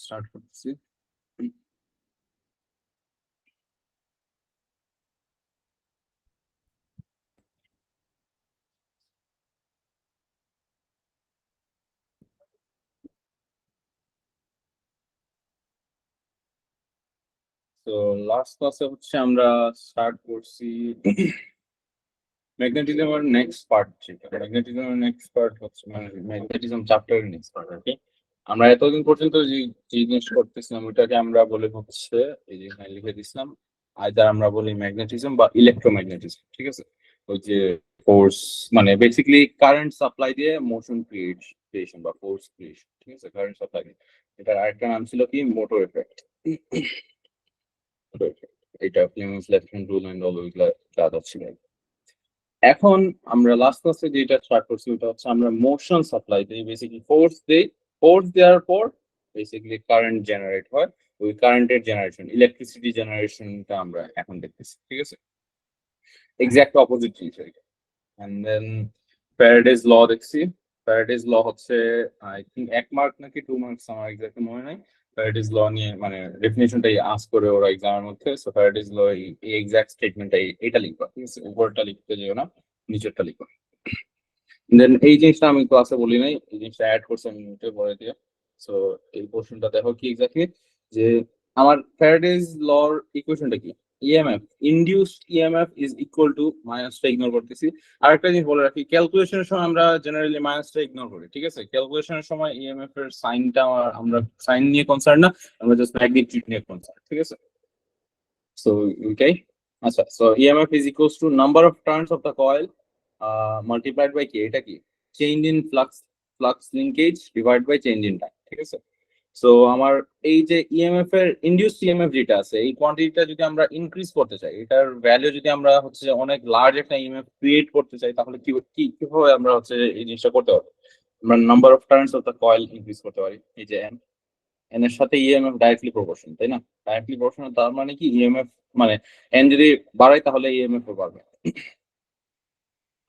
Start করতেছি। তো last ক্লাসে হচ্ছে আমরা স্টার্ট করছি ম্যাগনেটিজমের নেক্সট পার্ট, যেটা ম্যাগনেটিজমের নেক্সট পার্ট হচ্ছে মানে ম্যাগনেটিজম চ্যাপ্টারের নেক্সট পার্ট আর কি। আমরা এতদিন পর্যন্ত যে জিনিস করতেছিলাম ওইটাকে আমরা বলি হচ্ছে, এই যে এখানে লিখে দিছিলাম, আইদার আমরা বলি ম্যাগনেটিজম বা ইলেকট্রোম্যাগনেটিজম, ঠিক আছে। ওই যে ফোর্স মানে বেসিক্যালি কারেন্ট সাপ্লাই দিয়ে মোশন ক্রিয়েশন বা ফোর্স ক্রিয়েশন, ঠিক আছে, কারেন্ট সাপ্লাই দিয়ে। এটার আরেকটা নাম ছিল কি, মোটর এফেক্ট। এটা Fleming's left hand rule and all ওইগুলা যা যা ছিল। এখন আমরা লাস্ট ক্লাসে যেটা স্টার্ট করছি ওটা হচ্ছে আমরা মোশন সাপ্লাই দিই, বেসিক্যালি ফোর্স দেওয়ার পর বেসিক্যালি কারেন্ট জেনারেট হয়। ওই কারেন্টের জেনারেশন, ইলেকট্রিসিটি জেনারেশনটা আমরা এখন দেখতেছি, ঠিক আছে। এক্সাক্ট অপোজিট জিনিস এটা। এন্ড দেন ফ্যারাডেজ ল দেখছি। ফ্যারাডেজ ল হচ্ছে আই থিঙ্ক 1 মার্ক নাকি 2 মার্কস, আমার এক্সাক্ট মনে নাই। ফ্যারাডেজ ল নিয়ে মানে ডেফিনেশনটাই আস করে ওরা এক্সামের মধ্যে। সো ফ্যারাডেজ ল এই এক্সাক্ট স্টেটমেন্টটা এটা লিখবা, ঠিক আছে, উপরটা লিখতে যেও না, নিচেরটা লিখবা। দেন এই জিনিসটা আমি ক্লাসে বলি নাই, এই জিনিসটা অ্যাড করছি আমি নোটে পরে দিয়ে। সো এই কোশ্চেনটা দেখো কি এক্স্যাক্টলি, যে আমার ফ্যারাডেজ লর ইকুয়েশনটা কি, EMF induced EMF is equal two, মাইনাসটা ইগনোর করতেছি। আরেকটা জিনিস বলে রাখি, ক্যালকুলেশনের সময় আমরা জেনারেলি মাইনাসটা ইগনোর করি, ঠিক আছে। ক্যালকুলেশনের সময় ইএমএফ এর সাইনটা আমরা সাইন নিয়ে কনসার্ন না, আমরা জাস্ট ম্যাগনিটিউড নিয়ে কনসার্ন, ঠিক আছে। সো ওইটাই। আচ্ছা, so EMF is equals to number of turns of the coil multiplied by কি, এটা কি, change in flux linkage divide by change in time, ঠিক আছে। সো আমার এই যে ইএমএফ এর ইনডিউসড ইএমএফ যেটা আছে, এই কোয়ান্টিটিটা যদি আমরা ইনক্রিজ করতে চাই, এটার ভ্যালু যদি আমরা হচ্ছে অনেক লার্জ একটা ইএমএফ ক্রিয়েট করতে চাই, তাহলে কিভাবে আমরা হচ্ছে এই জিনিসটা করতে পারবো। আমরা number of turns of the coil increase করতে পারি, এই যে এন, এন এর সাথে ইএমএফ ডাইরেক্টলি প্রপোর্শন, তাই না। ডাইরেক্টলি প্রপোর্শনাল, তার মানে কি ইএমএফ মানে এন যদি বাড়ায় তাহলে ইএমএফ ও বাড়বে।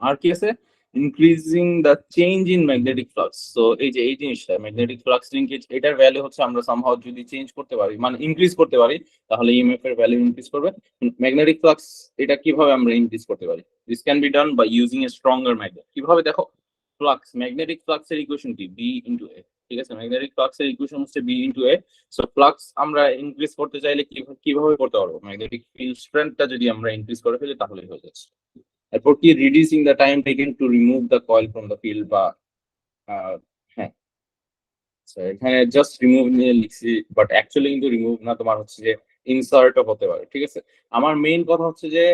আর কি আছে, increasing the change in magnetic flux. তো এই যে এই জিনিসটা ম্যাগনেটিক ফ্লাক্স লিঙ্কেজ, এটার ভ্যালু হচ্ছে আমরা সামহাউ যদি চেঞ্জ করতে পারি, মানে ইনক্রিজ করতে পারি, তাহলে ইএমএফ এর ভ্যালু ইনক্রিজ করবে। ম্যাগনেটিক ফ্লাক্স এটা কিভাবে আমরা ইনক্রিজ করতে পারি, this can be done by using a stronger magnet. কিভাবে দেখো, ফ্লাক্স ম্যাগনেটিক ফ্লাক্সের ইকুয়েশন কি, বি ইনটু এ, ঠিক আছে। ম্যাগনেটিক ফ্লাক্সের ইকুয়েশন হচ্ছে B into A. So flux আমরা ইনক্রিজ করতে চাইলে কিভাবে করতে পারবো, ম্যাগনেটিক ফিল্ড স্ট্রেংথটা যদি আমরা ইনক্রিজ করে ফেলি তাহলেই হয়ে যাচ্ছে। এরপর কি, reducing the time taken to remove the coil from the field বা হ্যাঁ, এখানে জাস্ট রিমুভ নিয়ে লিখছি, বাট অ্যাকচুয়ালি কিন্তু রিমুভ না, তোমার হচ্ছে যে ইনসার্টও হতে পারে, ঠিক আছে। আমার মেইন কথা হচ্ছে যে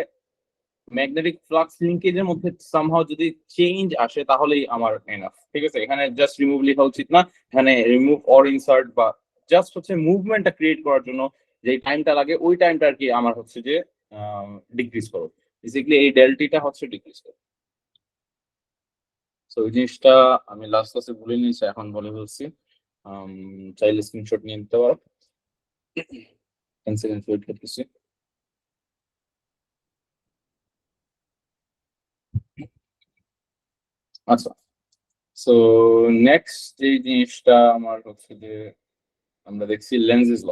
ম্যাগনেটিক ফ্লাক্স লিঙ্কেজের মধ্যে সামহাউ যদি চেঞ্জ আসে তাহলেই আমার এনাফ, ঠিক আছে। এখানে জাস্ট রিমুভ লেখা উচিত না, এখানে রিমুভ অর ইনসার্ট বা জাস্ট হচ্ছে মুভমেন্টটা ক্রিয়েট করার জন্য যে টাইমটা লাগে ওই টাইমটা আর কি আমার হচ্ছে যে ডিক্রিজ করো, বেসিক্যালি এই ডেলটিটা হচ্ছে ডিক্রিজ করো। তো ওই জিনিসটা আমি লাস্ট ক্লাসে বলে নিয়েছি, এখন বলে ফেলছি। চাইলে স্ক্রিনশট নিয়ে নিতে পারো। 10 সেকেন্ড ওয়েট করতেছি। আচ্ছা, সো নেক্সট যে জিনিসটা আমার হচ্ছে যে আমরা দেখছি লেন্সেস ল।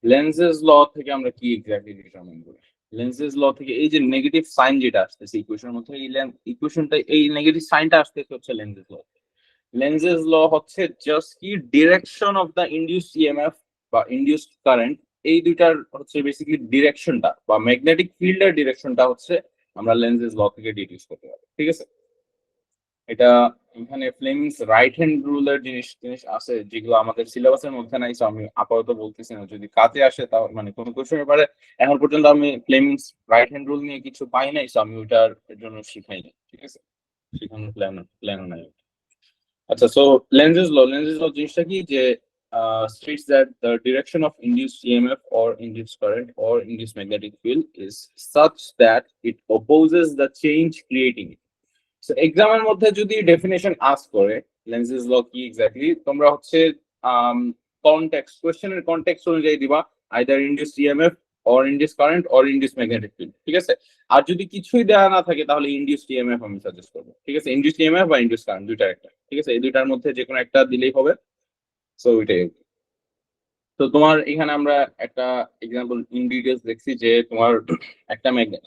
লেন্সেস ল থেকে আমরা কি এক্স্যাক্টলি ডিটারমাইন করি, লেন্সেস ল থেকে এই যে নেগেটিভ সাইন যেটা আসতেছে ইকুয়েশনের মধ্যে, এই ইকুয়েশনটা এই নেগেটিভ সাইনটা আসতেছে হচ্ছে লেন্সেস ল। লেন্সেস ল হচ্ছে জাস্ট কি direction of the induced EMF বা ইনডিউসড কারেন্ট, এই দুইটার হচ্ছে বেসিক্যালি ডিরেকশনটা বা ম্যাগনেটিক ফিল্ডের ডিরেকশনটা হচ্ছে আমরা লেন্সেস ল থেকে ডিডিউস করতে পারি, ঠিক আছে। এটা এখানে ফ্লেমিংস রাইট হ্যান্ড রুলের জিনিস জিনিস আছে যেগুলো আমাদের সিলেবাসের মধ্যে নাই, তো আমি আপাতত বলতেছি না, যদি কাজে আসে তাও মানে কোনো কোশ্চেনের ব্যাপারে এখন পর্যন্ত আমি ফ্লেমিংস রাইট হ্যান্ড রুল নিয়ে কিছু পাই নাই, তো আমি ওইটার জন্য শিখাই নাই, ঠিক আছে, শেখানোর প্ল্যানও নাই। আচ্ছা, সো লেন্সেস ল জিনিসটা কি, যে states that the direction of induced EMF or induced current or induced magnetic field is such that it opposes the change creating it. So এক্সামের মধ্যে যদি ডেফিনেশন আস্ক করে লেন্সেস ল কি এক্স্যাক্টলি, তোমরা হচ্ছে কনটেক্সট, কোশ্চেনের কনটেক্সট অনুযায়ী দিবা either induced EMF or induced current or induced magnetic field, ঠিক আছে। আর যদি কিছুই দেওয়া না থাকে তাহলে ইনডিউসড ইএমএফ আমি সাজেস্ট করবো, ঠিক আছে। ইনডিউসড ইএমএফ বা ইনডিউসড কারেন্ট দুইটার একটা, ঠিক আছে, এই দুইটার মধ্যে যে কোনো একটা দিলেই হবে। সো ওইটাই। তো তোমার এখানে আমরা একটা এক্সাম্পল ইন ডিটেলস দেখছি যে তোমার একটা ম্যাগনেট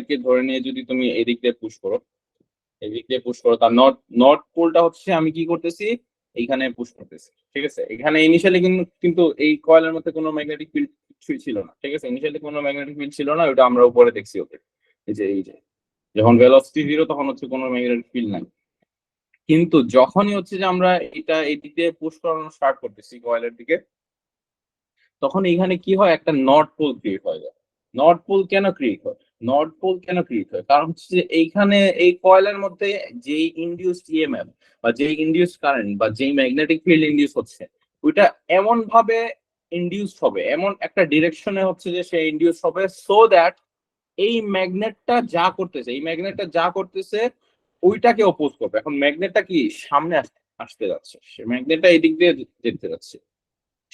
কে ধরে নিয়ে যদি তুমি এদিক দিয়ে পুশ করো, এদিক দিয়ে পুশ করো, তার নর্থ পোলটা হচ্ছে আমি কি করতেছি, এইখানে পুশ করতেছি। ঠিক আছে, এখানে ইনিশিয়ালি কিন্তু এই কয়েলের মধ্যে কোনো ম্যাগনেটিক ফিল্ড কিছুই ছিল না। ঠিক আছে, ইনিশিয়ালি কোনো ম্যাগনেটিক ফিল্ড ছিল না, ওটা আমরা উপরে দেখছি ওকে। এই যে যখন ভেলোসিটি জিরো তখন হচ্ছে কোনো ম্যাগনেটিক ফিল্ড নাই। কিন্তু যখনই হচ্ছে যে আমরা এটা এই দিক দিয়ে পুশ করানো স্টার্ট করতেছি কয়েলের দিকে, তখন এখানে কি হয়, একটা নর্থ পোল ক্রিয়েট হয়ে যায়। নর্থ পোল কেন ক্রিয়েট হয়, কারণ হচ্ছে যে এইখানে এই কয়েলের মধ্যে যেই ইনডিউসড ইএমএফ বা যেই ইনডিউসড কারেন্ট বা যেই ম্যাগনেটিক ফিল্ড ইনডিউস হচ্ছে, ওইটা এমন ভাবে ইনডিউসড হবে, এমন একটা ডিরেকশনে হচ্ছে যে সে ইনডিউস হবে, সো দ্যাট এই ম্যাগনেটটা যা করতেছে ওইটাকে অপোজ করবে। এখন ম্যাগনেটটা কি সামনে আসতে যাচ্ছে, সে ম্যাগনেটটা এই দিক দিয়ে যেতে যাচ্ছে,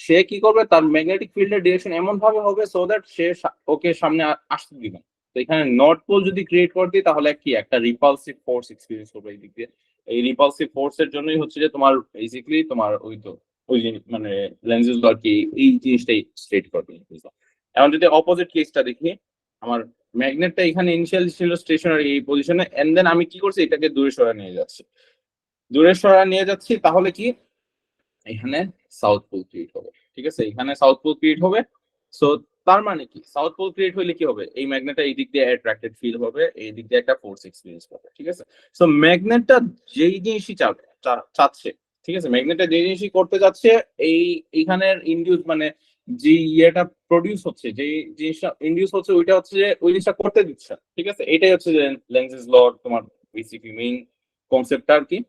সে কি করবে, তার ম্যাগনেটিক ফিল্ডের ডিরেকশন এমন ভাবে হবে সো দ্যাট সে ওকে সামনে আসতে দিবে। তো এখানে নর্থ পোল যদি ক্রিয়েট করে দিই তাহলে কি একটা রিপালসিভ ফোর্স এক্সপেরিয়েন্স করবে এই দিক দিয়ে। এই রিপালসিভ ফোর্স এর জন্যই হচ্ছে যে তোমার বেসিক্যালি তোমার ওই মানে লেন্সেস আর কি এই জিনিসটাই স্ট্রেট করবে। এখন যদি অপোজিট কেসটা দেখি, আমার ম্যাগনেটটা এখানে ইনিশিয়ালি ছিল স্টেশনারি এই পজিশনে, এন্ড দেন আমি কি করছি, এটাকে দূরে সরা নিয়ে যাচ্ছি, তাহলে কি এখানে সাউথ পোল ক্রিয়েট হবে। ঠিক আছে, এখানে সাউথ পোল ক্রিয়েট হবে। সো তার মানে কি, সাউথ পোল ক্রিয়েট হলে কি হবে, এই ম্যাগনেটটা এই দিক দিয়ে অ্যাট্রাক্টেড ফিল হবে, এই দিক দিয়ে একটা ফোর্স এক্সপেরিয়েন্স হবে। ঠিক আছে, সো ম্যাগনেটটা যেই জিনিসই চাচ্ছে, ঠিক আছে, ম্যাগনেটটা যে জিনিসই করতে যাচ্ছে, এইখানের ইনডিউস মানে যে ইয়েটা প্রডিউস হচ্ছে, যে জিনিসটা ইনডিউস হচ্ছে, ওইটা হচ্ছে যে ওই জিনিসটা করতে দিচ্ছে। ঠিক আছে, এটাই হচ্ছে যে লেন্সেস ল তোমার বেসিকলি মেইন কনসেপ্টটা আর কি।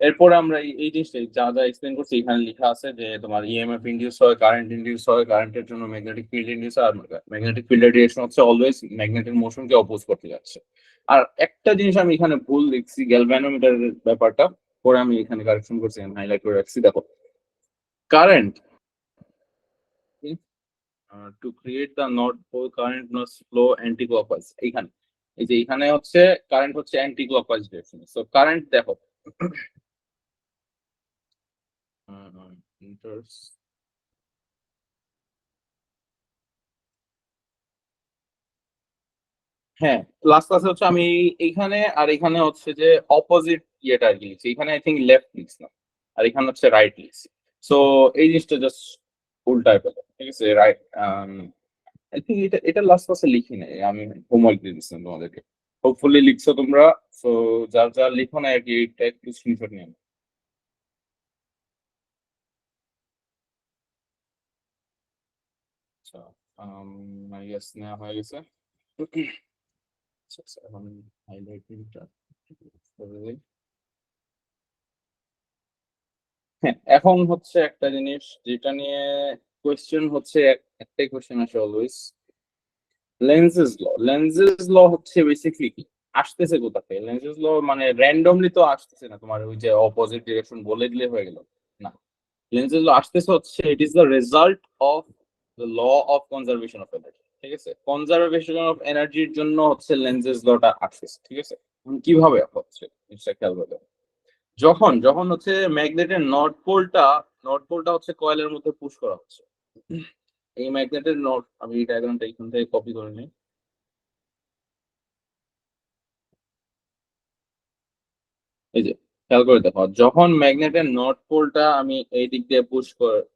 এরপরে আমরা এই জিনিসটাই যা যা এক্সপ্লেন করছি এখানে লেখা আছে যে তোমার ইএমএফ ইনডিউস হয়, কারেন্ট ইনডিউস হয়, কারেন্টের জন্য ম্যাগনেটিক ফিল্ড ইনডিউস হয়, আর ম্যাগনেটিক ফিল্ডের ডিরেকশন হচ্ছে অলওয়েজ ম্যাগনেটের মোশনকে অপোজ করতে যাচ্ছে। আর একটা জিনিস আমি এখানে ভুল লিখছি, গ্যালভানোমিটারের ব্যাপারটা, পরে আমি এখানে কারেকশন করছি, আমি হাইলাইট করে রাখছি। দেখো, current to create the north pole current must flow anti clockwise. এইখানে এই যে এখানে হচ্ছে কারেন্ট হচ্ছে অ্যান্টি ক্লকওয়াইজ ডিরেকশনে। সো কারেন্ট দেখো, হ্যাঁ, লাস্ট ক্লাসে হচ্ছে আমি এইখানে আর এখানে হচ্ছে যে অপোজিট ইয়েটা আর কি লিখছি, এখানে আই থিঙ্ক লেফট লিখছিলাম আর এখানে হচ্ছে রাইট লিখছি। সো এই জিনিসটা জাস্ট উল্টায় পেলো। ঠিক আছে, রাইট, আই থিঙ্ক এটা লাস্ট ক্লাসে লিখি নাই, আমি হোমওয়ার্ক দিয়ে দিচ্ছিলাম তোমাদেরকে, হোপফুলি লিখছো তোমরা। সো যার যার লিখো না আর কি, এটা একটু স্ক্রিনশট নিয়ে নাও। আচ্ছা, আই গেস নেওয়া হয়ে গেছে। আচ্ছা আচ্ছা, এখন হাইলাইটিংটা করে দিই। হ্যাঁ, এখন হচ্ছে একটা জিনিস যেটা নিয়ে কোয়েশ্চেন হচ্ছে, একটাই কোয়েশ্চেন আসে অলওয়েজ, লেন্সেস ল হচ্ছে বেসিকলি কি, আসতেছে কোথা থেকে? লেন্সেস ল মানে র্যান্ডমলি তো আসতেছে না, তোমার ওই যে অপোজিট ডিরেকশন বলে দিলে হয়ে গেল না। লেন্সেস ল আসতেছে হচ্ছে, it is the result of the law of conservation of energy. ঠিক আছে, কনজারভেশন অফ এনার্জির জন্য হচ্ছে লেন্সেস লটা আসতেছে। ঠিক আছে, কিভাবে হচ্ছে জিনিসটা খেয়াল করবে, যখন যখন হচ্ছে ম্যাগনেটের নর্থ পোলটা হচ্ছে কয়েলের মধ্যে পুশ করা হচ্ছে, এই ম্যাগনেটের নর্থ, আমি এই ডায়াগ্রামটা এখান থেকে কপি করে নিই। এই যে খেয়াল করে দেখো, যখন ম্যাগনেটের নর্থ পোলটা আমি এই দিক দিয়ে পুশ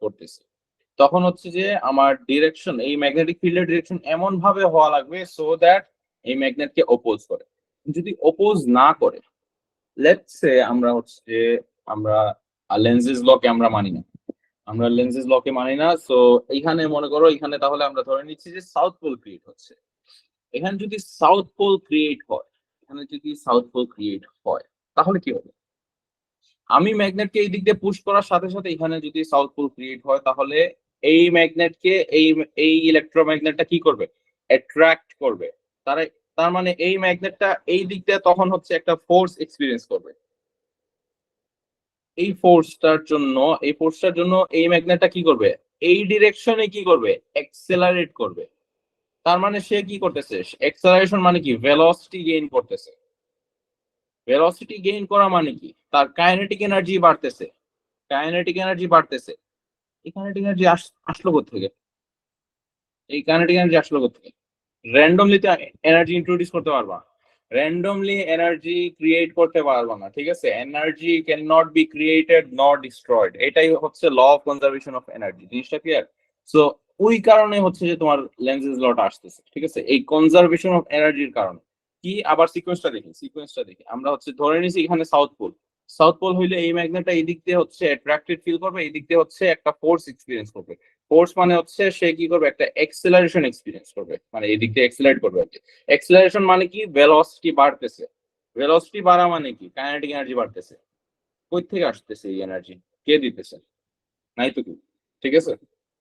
করতেছি, তখন হচ্ছে যে আমার ডিরেকশন, এই ম্যাগনেটিক ফিল্ডের ডিরেকশন এমন ভাবে হওয়া লাগবে সো দ্যাট এই ম্যাগনেটকে অপোজ করে। যদি অপোজ না করে, লেটস সে আমরা হচ্ছে যে আমরা লেন্সেস লকে আমরা মানি না। সো এইখানে মনে করো, এখানে তাহলে আমরা ধরে নিচ্ছি যে সাউথ পোল ক্রিয়েট হচ্ছে। এখানে যদি সাউথ পোল ক্রিয়েট হয়, তাহলে কি হবে, আমি ম্যাগনেটকে এই দিক দিয়ে পুশ করার সাথে সাথে এখানে যদি সাউথ পোল ক্রিয়েট হয়, তাহলে এই ম্যাগনেটকে এই ইলেকট্রোম্যাগনেটটা কি করবে, অ্যাট্রাক্ট করবে। তার তার মানে এই ম্যাগনেটটা এই দিক দিয়ে তখন হচ্ছে একটা ফোর্স এক্সপিরিয়েন্স করবে। এই ফোর্সটার জন্য এই ম্যাগনেটটা কি করবে, এই ডিরেকশনে কি করবে, এক্সেলারেট করবে। তার মানে সে কি করতেছে, এক্সেলারেশন মানে কি, ভেলোসিটি গেইন করতেছে। ভেলোসিটি গেইন করা মানে কি, তার কাইনেটিক এনার্জি বাড়তেছে। এই কাইনেটিক এনার্জি আসলো কোত্থেকে? এই কাইনেটিক এনার্জি আসলো কোত্থেকে? র্যান্ডমলি তো এনার্জি ইন্ট্রোডিউস করতে পারবা, র্যান্ডমলি এনার্জি ক্রিয়েট করতে পারবা না, ঠিক আছে? Energy can not be created not destroyed, এটাই হচ্ছে law of conservation of energy. জিনিসটা ক্লিয়ার? সো ওই কারণে হচ্ছে যে তোমার লেন্সেজ লটা আসতেছে, ঠিক আছে, এই কনজারভেশন অফ এনার্জির কারণে। কি আবার সিকোয়েন্সটা দেখি আমরা হচ্ছে ধরে নিছি এখানে সাউথ পোল। সাউথ পোল হইলে এই ম্যাগনেটটা এই দিক দিয়ে হচ্ছে অ্যাট্রাক্টেড ফিল করবে, এই দিক দিয়ে হচ্ছে একটা ফোর্স এক্সপিরিয়েন্স করবে। ফোর্স মানে হচ্ছে সে কি করবে, একটা এক্সেলারেশন এক্সপিরিয়েন্স করবে, মানে এই দিক দিয়ে এক্সেলারেট করবে আর কি। এক্সেলারেশন মানে কি, ভেলোসিটি বাড়তেছে। ভেলোসিটি বাড়া মানে কি, কাইনেটিক এনার্জি বাড়তেছে। কই থেকে আসতেছে এই এনার্জি? কে দিতেছে? নাই তো কি, ঠিক আছে?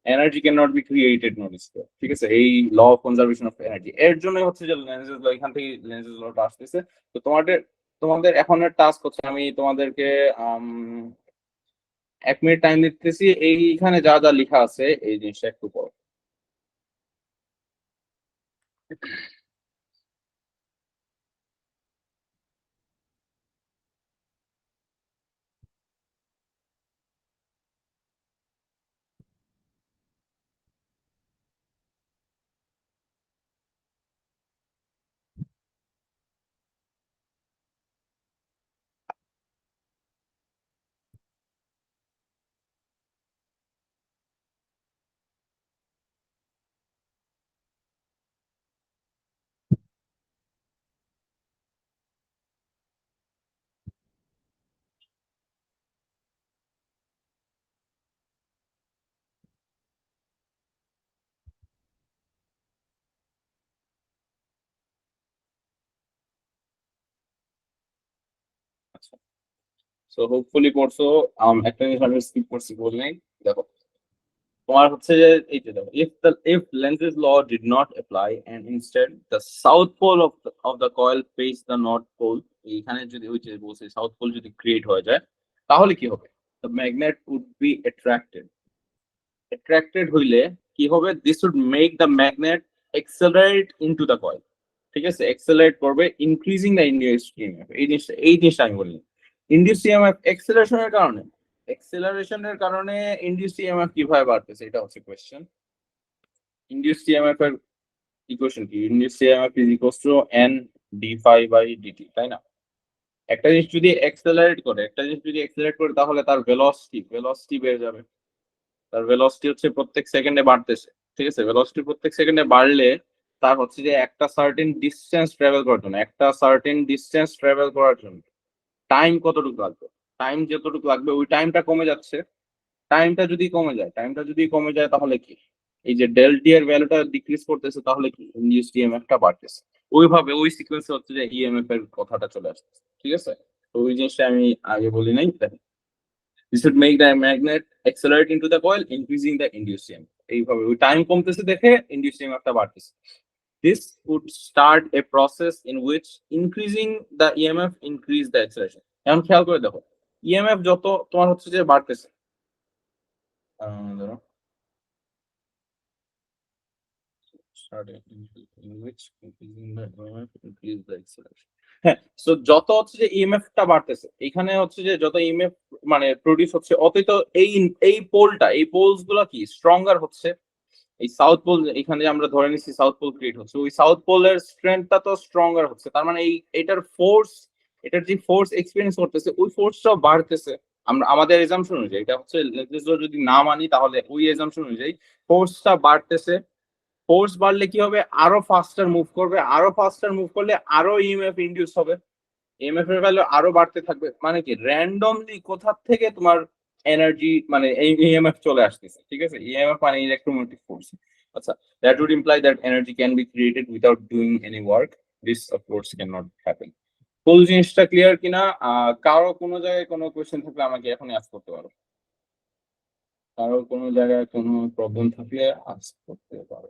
Energy can not be created not stored, ঠিক আছে? এই law of conservation of energy এর জন্য হচ্ছে যে লেন্সেজ ল, এখান থেকে লেন্সেজ লটা আসতেছে। তো তোমাদের তোমাদের এখনের টাস্ক হচ্ছে, আমি তোমাদেরকে 1 মিনিট টাইম দিতেছি, এইখানে যা যা লেখা আছে এই জিনিসটা একটু পড়ো। আচ্ছা, সো হোপফুলি পড়ছো। একটা জিনিস আমি স্কিপ করছি বললেই, দেখো তোমার হচ্ছে যে এই যে দেখো, if Lenz's law did not apply and instead the south pole of the coil face the north pole, এইখানে যদি ওই যে বলছে সাউথ পোল যদি ক্রিয়েট হয়ে যায়, তাহলে কি হবে? the magnet would be attracted হইলে কি হবে, this would make the magnet accelerate into the coil, ঠিক আছে? এক্সেলারেট করবে, ইনক্রিজিং দ্য ইন্ডিউসড ইএমএফ। এই জিনিসটা আমি বলি, ইন্ডিউসড ইএমএফ এক্সেলারেশনের কারণে, ইন্ডিউসড ইএমএফ কিভাবে বাড়তেছে, এটা হচ্ছে কোয়েশ্চেন। ইন্ডিউসড ইএমএফ এর ইকুয়েশন কি? Induced EMF is equals to N D phi by DT, তাই না? একটা জিনিস যদি এক্সেলারেট করে তাহলে তার ভেলোসিটি বেড়ে যাবে। তার ভেলোসিটি হচ্ছে প্রত্যেক সেকেন্ডে বাড়তেছে, ঠিক আছে? ভেলোসিটি প্রত্যেক সেকেন্ডে বাড়লে তার হচ্ছে যে একটা সার্টেন ডিসটেন্স ট্রাভেল করার জন্য টাইম কতটুকু লাগবে? টাইম যতটুকু লাগবে ওই টাইমটা কমে যাচ্ছে। টাইমটা যদি কমে যায় তাহলে কি, এই যে ডেল টি এর ভ্যালুটা ডিক্রিজ করতেছে, তাহলে কি ইনডিউসড ইএমএফটা বাড়তেছে। ওইভাবে ওই সিকোয়েন্সে হচ্ছে যে ইএমএফ এর কথাটা চলে আসছে, ঠিক আছে? তো ওই জিনিসটা আমি আগে বলি নাই। This would make the magnet accelerate into the coil, increasing the induced EMF. এইভাবে ওই টাইম কমতেছে দেখে induced EMF টা বাড়তেছে। This would start a process in which increasing the EMF increase the acceleration. এখন খেয়াল করে দেখো, ইএমএফ যত তোমার হচ্ছে যে বাড়তেছে, ধরো start a in which increasing the EMF increase the acceleration. হ্যাঁ, সো যত হচ্ছে যে ইএমএফ টা বাড়তেছে, এখানে হচ্ছে যে যত ইএমএফ মানে প্রডিউস হচ্ছে, অতই তো এই পোলস গুলা কি স্ট্রঙ্গার হচ্ছে। এই সাউথ পোল, এখানে আমরা ধরে নিচ্ছি সাউথ পোল ক্রিয়েট হচ্ছে, ওই সাউথ পোলের স্ট্রেংথটা তো স্ট্রঙ্গার হচ্ছে, তার মানে এটার যে ফোর্স এক্সপিরিয়েন্স করতেছে ওই ফোর্সটাও বাড়তেছে। আমরা আমাদের এজাম্পশন অনুযায়ী, এটা হচ্ছে যদি না মানি তাহলে ওই এজাম্পশন অনুযায়ী ফোর্সটা বাড়তেছে। ফোর্স বাড়লে কি হবে, আরো ফাস্টার মুভ করলে আরো ইএমএফ ইনডিউস হবে, ইএমএফ এর ভ্যালু আরো বাড়তে থাকবে। মানে কি, র্যান্ডমলি কোথা থেকে তোমার এনার্জি মানে এই ইএমএফ চলে আসতেছে, ঠিক আছে? ইএমএফ মানে ইলেকট্রোম্যাগনেটিক ফোর্স। আচ্ছা, that would imply that energy can be created without doing any work. This of course can not happen. Full জিনিসটা ক্লিয়ার কিনা? কারো কোনো জায়গায় কোনো কোয়েশ্চেন থাকলে আমাকে এখনই আস্ক করতে পারো। কারো কোনো জায়গায় কোনো প্রবলেম থাকলে আস্ক করতে পারো।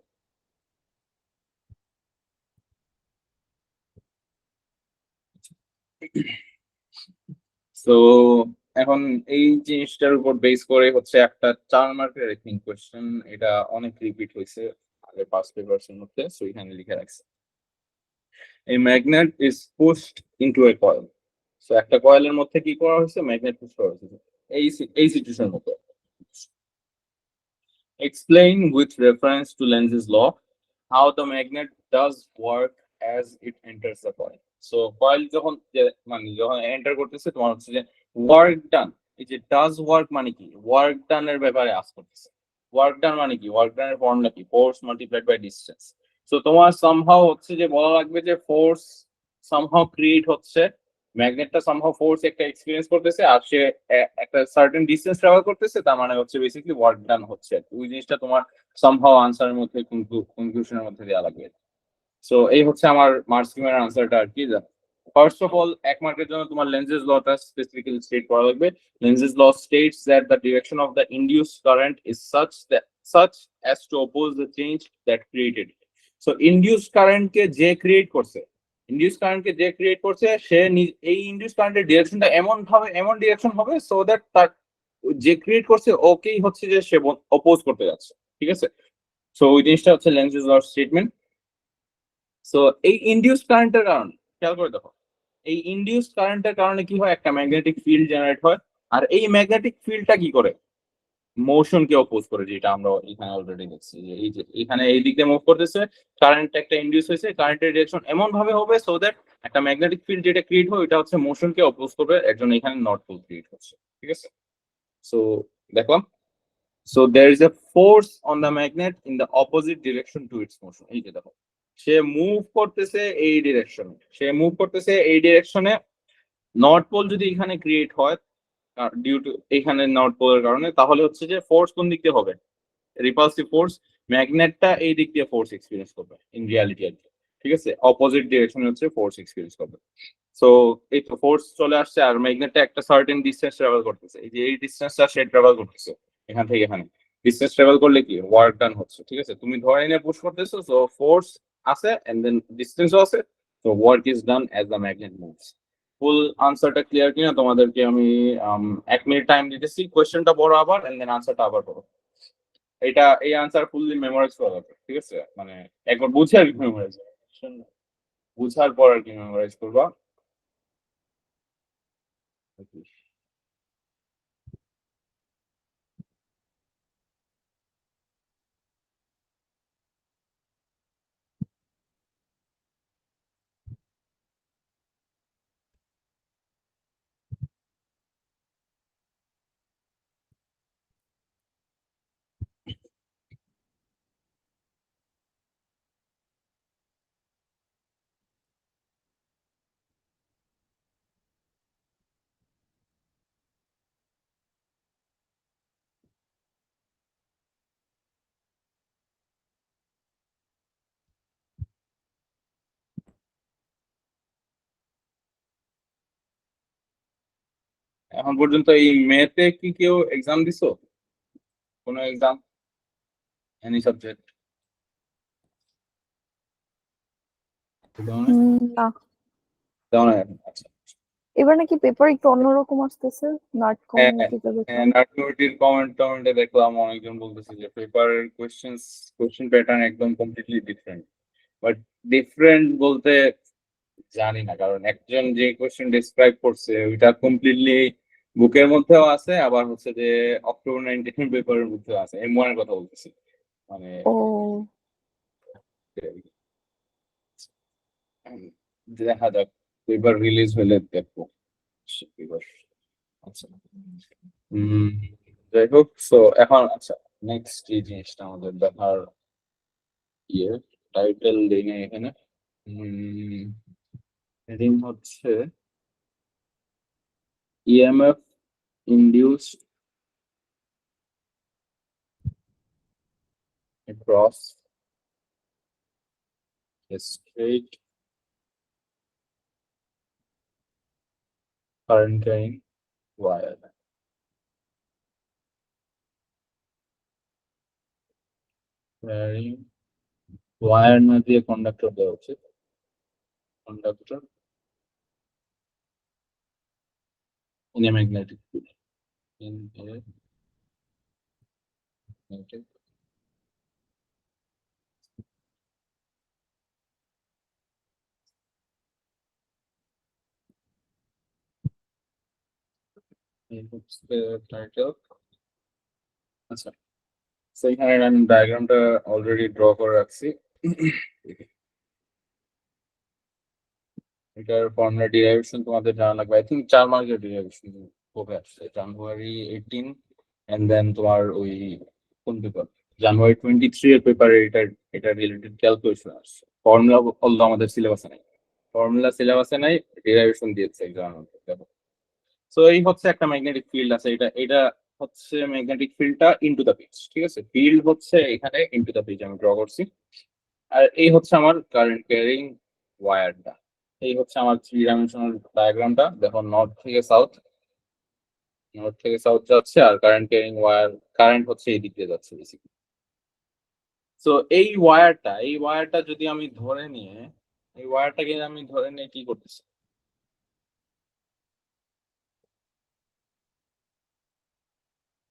তো এখন এই জিনিসটার উপর বেস করে হচ্ছে একটা 4 মার্কের আই থিঙ্ক কোয়েশ্চেন, এটা অনেক রিপিট হয়েছে আগে পাস পেপারস এর মধ্যে, সো এখানে লিখে রাখছে, এই magnet is pushed into a coil. So একটা কয়েলের মধ্যে কি করা হয়েছে, ম্যাগনেট পুশ করা হয়েছে, এই সিচুয়েশনের মতো। explain with reference to Lenz's law how the magnet does work as it enters the coil. So coil যখন এন্টার করতেছে তোমার হচ্ছে যে ওয়ার্ক ডান, এই যে ডাজ ওয়ার্ক মানে কি, ওয়ার্ক ডান এর ব্যাপারে আস করতেছে। ওয়ার্ক ডান মানে কি, ওয়ার্ক ডান এর ফর্মুলা কি, force multiplied by distance. So তোমার সামহাও হচ্ছে যে বলা লাগবে যে ফোর্স সামহাও ক্রিয়েট হচ্ছে, ম্যাগনেটটা সামহাও ফোর্স একটা এক্সপেরিয়েন্স করতেছে আর সে একটা সার্টেন ডিসটেন্স ট্রাভেল করতেছে, তার মানে হচ্ছে বেসিক্যালি ওয়ার্ক ডান হচ্ছে। ওই জিনিসটা তোমার সামহাও আনসারের মধ্যে কনক্লুশনের মধ্যে দেওয়া লাগবে। সো এই হচ্ছে আমার মার্ক স্কিমের আনসারটা আর কি। ফার্স্ট অফ অল এক মার্কের জন্য তোমার লেন্সেস লটা স্পেসিফিক্যালি স্টেট করা লাগবে। Lenz's law states that the direction of the induced current is such as to oppose the change that created. So induced কারেন্টকে যে ক্রিয়েট করছে, সে এই ইনডিউস কারেন্টের ডিরেকশনটা এমন ডিরেকশন হবে সো দ্যাট তার যে ক্রিয়েট করছে ওকেই হচ্ছে যে সে অপোজ করতে যাচ্ছে, ঠিক আছে। সো ওই জিনিসটা হচ্ছে লেন্সেস লর স্টেটমেন্ট। সো এই ইনডিউস কারেন্টের কারণে খেয়াল করে দেখো, এই ইনডিউস কারেন্টের কারণে কি হয়, একটা ম্যাগনেটিক ফিল্ড জেনারেট হয়। আর এই ম্যাগনেটিক ফিল্ডটা কি করে, মোশনকে অপোজ করে, যেটা আমরা এখানে অলরেডি দেখছি যে এই যে এখানে এই দিক দিয়ে মুভ করতেছে, কারেন্ট একটা ইনডিউস হয়েছে, কারেন্টের ডিরেকশন এমন ভাবে হবে সো দ্যাট একটা ম্যাগনেটিক ফিল্ড যেটা ক্রিয়েট হয় ওটা হচ্ছে মোশনকে অপোজ করবে, এর জন্য এখানে নর্থ পোল ক্রিয়েট হচ্ছে, ঠিক আছে। সো দেখলাম, so there is a force on the magnet in the opposite direction to its motion. এই যে দেখো, সে মুভ করতেছে এই ডিরেকশনে, নর্থ পোল যদি এখানে ক্রিয়েট হয় ডিউ টু এখানে নর্থ পোলের কারণে, তাহলে হচ্ছে যে ফোর্স কোন দিক দিয়ে হবে, রিপালসিভ ফোর্স, ম্যাগনেটটা এই দিক দিয়ে ফোর্স এক্সপিরিয়েন্স করবে ইন রিয়ালিটি আর কি, ঠিক আছে। অপোজিট ডিরেকশনে হচ্ছে ফোর্স এক্সপিরিয়েন্স করবে। সো এই তো ফোর্স চলে আসছে আর ম্যাগনেটটা একটা সার্টেন ডিসটেন্স ট্রাভেল করতেছে, এই যে এই ডিসটেন্সটা সে ট্রাভেল করতেছে এখান থেকে এখানে, ডিসটেন্স ট্রাভেল করলে কি ওয়ার্ক ডান হচ্ছে, ঠিক আছে। তুমি ধরে নিয়ে পুশ করতেছো, সো ফোর্স আছে এন্ড দেন ডিসটেন্সও আছে, so work is done as the magnet moves. Full আনসারটা ক্লিয়ার কিনা তোমাদেরকে আমি 1 মিনিট টাইম দিতেছি, কোয়েশ্চেনটা বড় আবার এন্ড দেন আনসারটা আবার করো। এই আনসার ফুললি মেমোরাইজ করা লাগবে, ঠিক আছে, মানে একবার বুঝে আর কি মেমোরাইজ, বুঝার পর আর কি মেমোরাইজ করবা। এখন পর্যন্ত এই মেতে কি কেউ এক্সাম দিছো, কোনো এক্সাম, এনি সাবজেক্ট? না, দাও না এখন, আচ্ছা। এবার নাকি পেপার একটু অন্যরকম আসতেছে, নাট হ্যাঁ কমিউনিটিতে হ্যাঁ, দেখলাম। নাটকটির কমেন্টে দেখলাম অনেকজন বলতেছে যে পেপারের কোশ্চেন প্যাটার্ন একদম কমপ্লিটলি ডিফারেন্ট। বাট ডিফারেন্ট বলতে জানি না, কারণ একজন যে কোশ্চেন ডিসক্রাইব করছে ওইটা কমপ্লিটলি বুকের মধ্যেও আছে, আবার হচ্ছে যে অক্টোবর 19 পেপারের মধ্যেও আছে, M1 এর কথা বলতেছি, মানে ও দেখা যাক, পেপার রিলিজ হলে দেখবো পেপার। আচ্ছা, হম, যাই হোক। সো এখন আচ্ছা, নেক্সট এই জিনিসটা আমাদের দেখার ইয়ে, টাইটেল দিই না এখানে, হেডিং হচ্ছে EMF induced across a straight current carrying wire. Wire না দিয়ে কন্ডাক্টর দেওয়া উচিত, conductor in a magnetic field, in a magnetic এই হচ্ছে টাইটেল। আচ্ছা, সো এখানে আমি ডায়াগ্রামটা অলরেডি ড্র করে রাখছি। এটার ফর্মুলা ডেরিভেশন তোমাদের জানা লাগবে। আই থিঙ্ক 4 মার্কের ডেরিভেশন কবে আসছে, জানুয়ারি 18 এন্ড দেন তোমার ওই কোন পেপার, জানুয়ারি 23 এর পেপারে এটা রিলেটেড ক্যালকুলেশন আসছে। ফর্মুলা অলদো আমাদের সিলেবাসে নাই, ফর্মুলা সিলেবাসে নাই, ডেরিভেশন দিয়েছে এক্সাম। সো এই হচ্ছে একটা ম্যাগনেটিক ফিল্ড আছে, এটা এটা হচ্ছে ম্যাগনেটিক ফিল্ডটা ইনটু দ্য পিচ, ঠিক আছে। ফিল্ড হচ্ছে এখানে ইনটু দ্য পিচ আমি ড্র করছি। আর এই হচ্ছে আমার কারেন্ট ক্যারিং ওয়্যারটা। এই হচ্ছে আমার 3 ডাইমেনশনাল ডায়াগ্রামটা। দেখো নর্থ থেকে সাউথ যাচ্ছে, আর কারেন্ট ক্যারিং ওয়্যার, কারেন্ট হচ্ছে এই দিক দিয়ে যাচ্ছে বেসিক্যালি। সো এই ওয়্যারটা যদি আমি ধরে নিয়ে, এই ওয়্যারটাকে আমি ধরে নিয়ে কি করতেছি,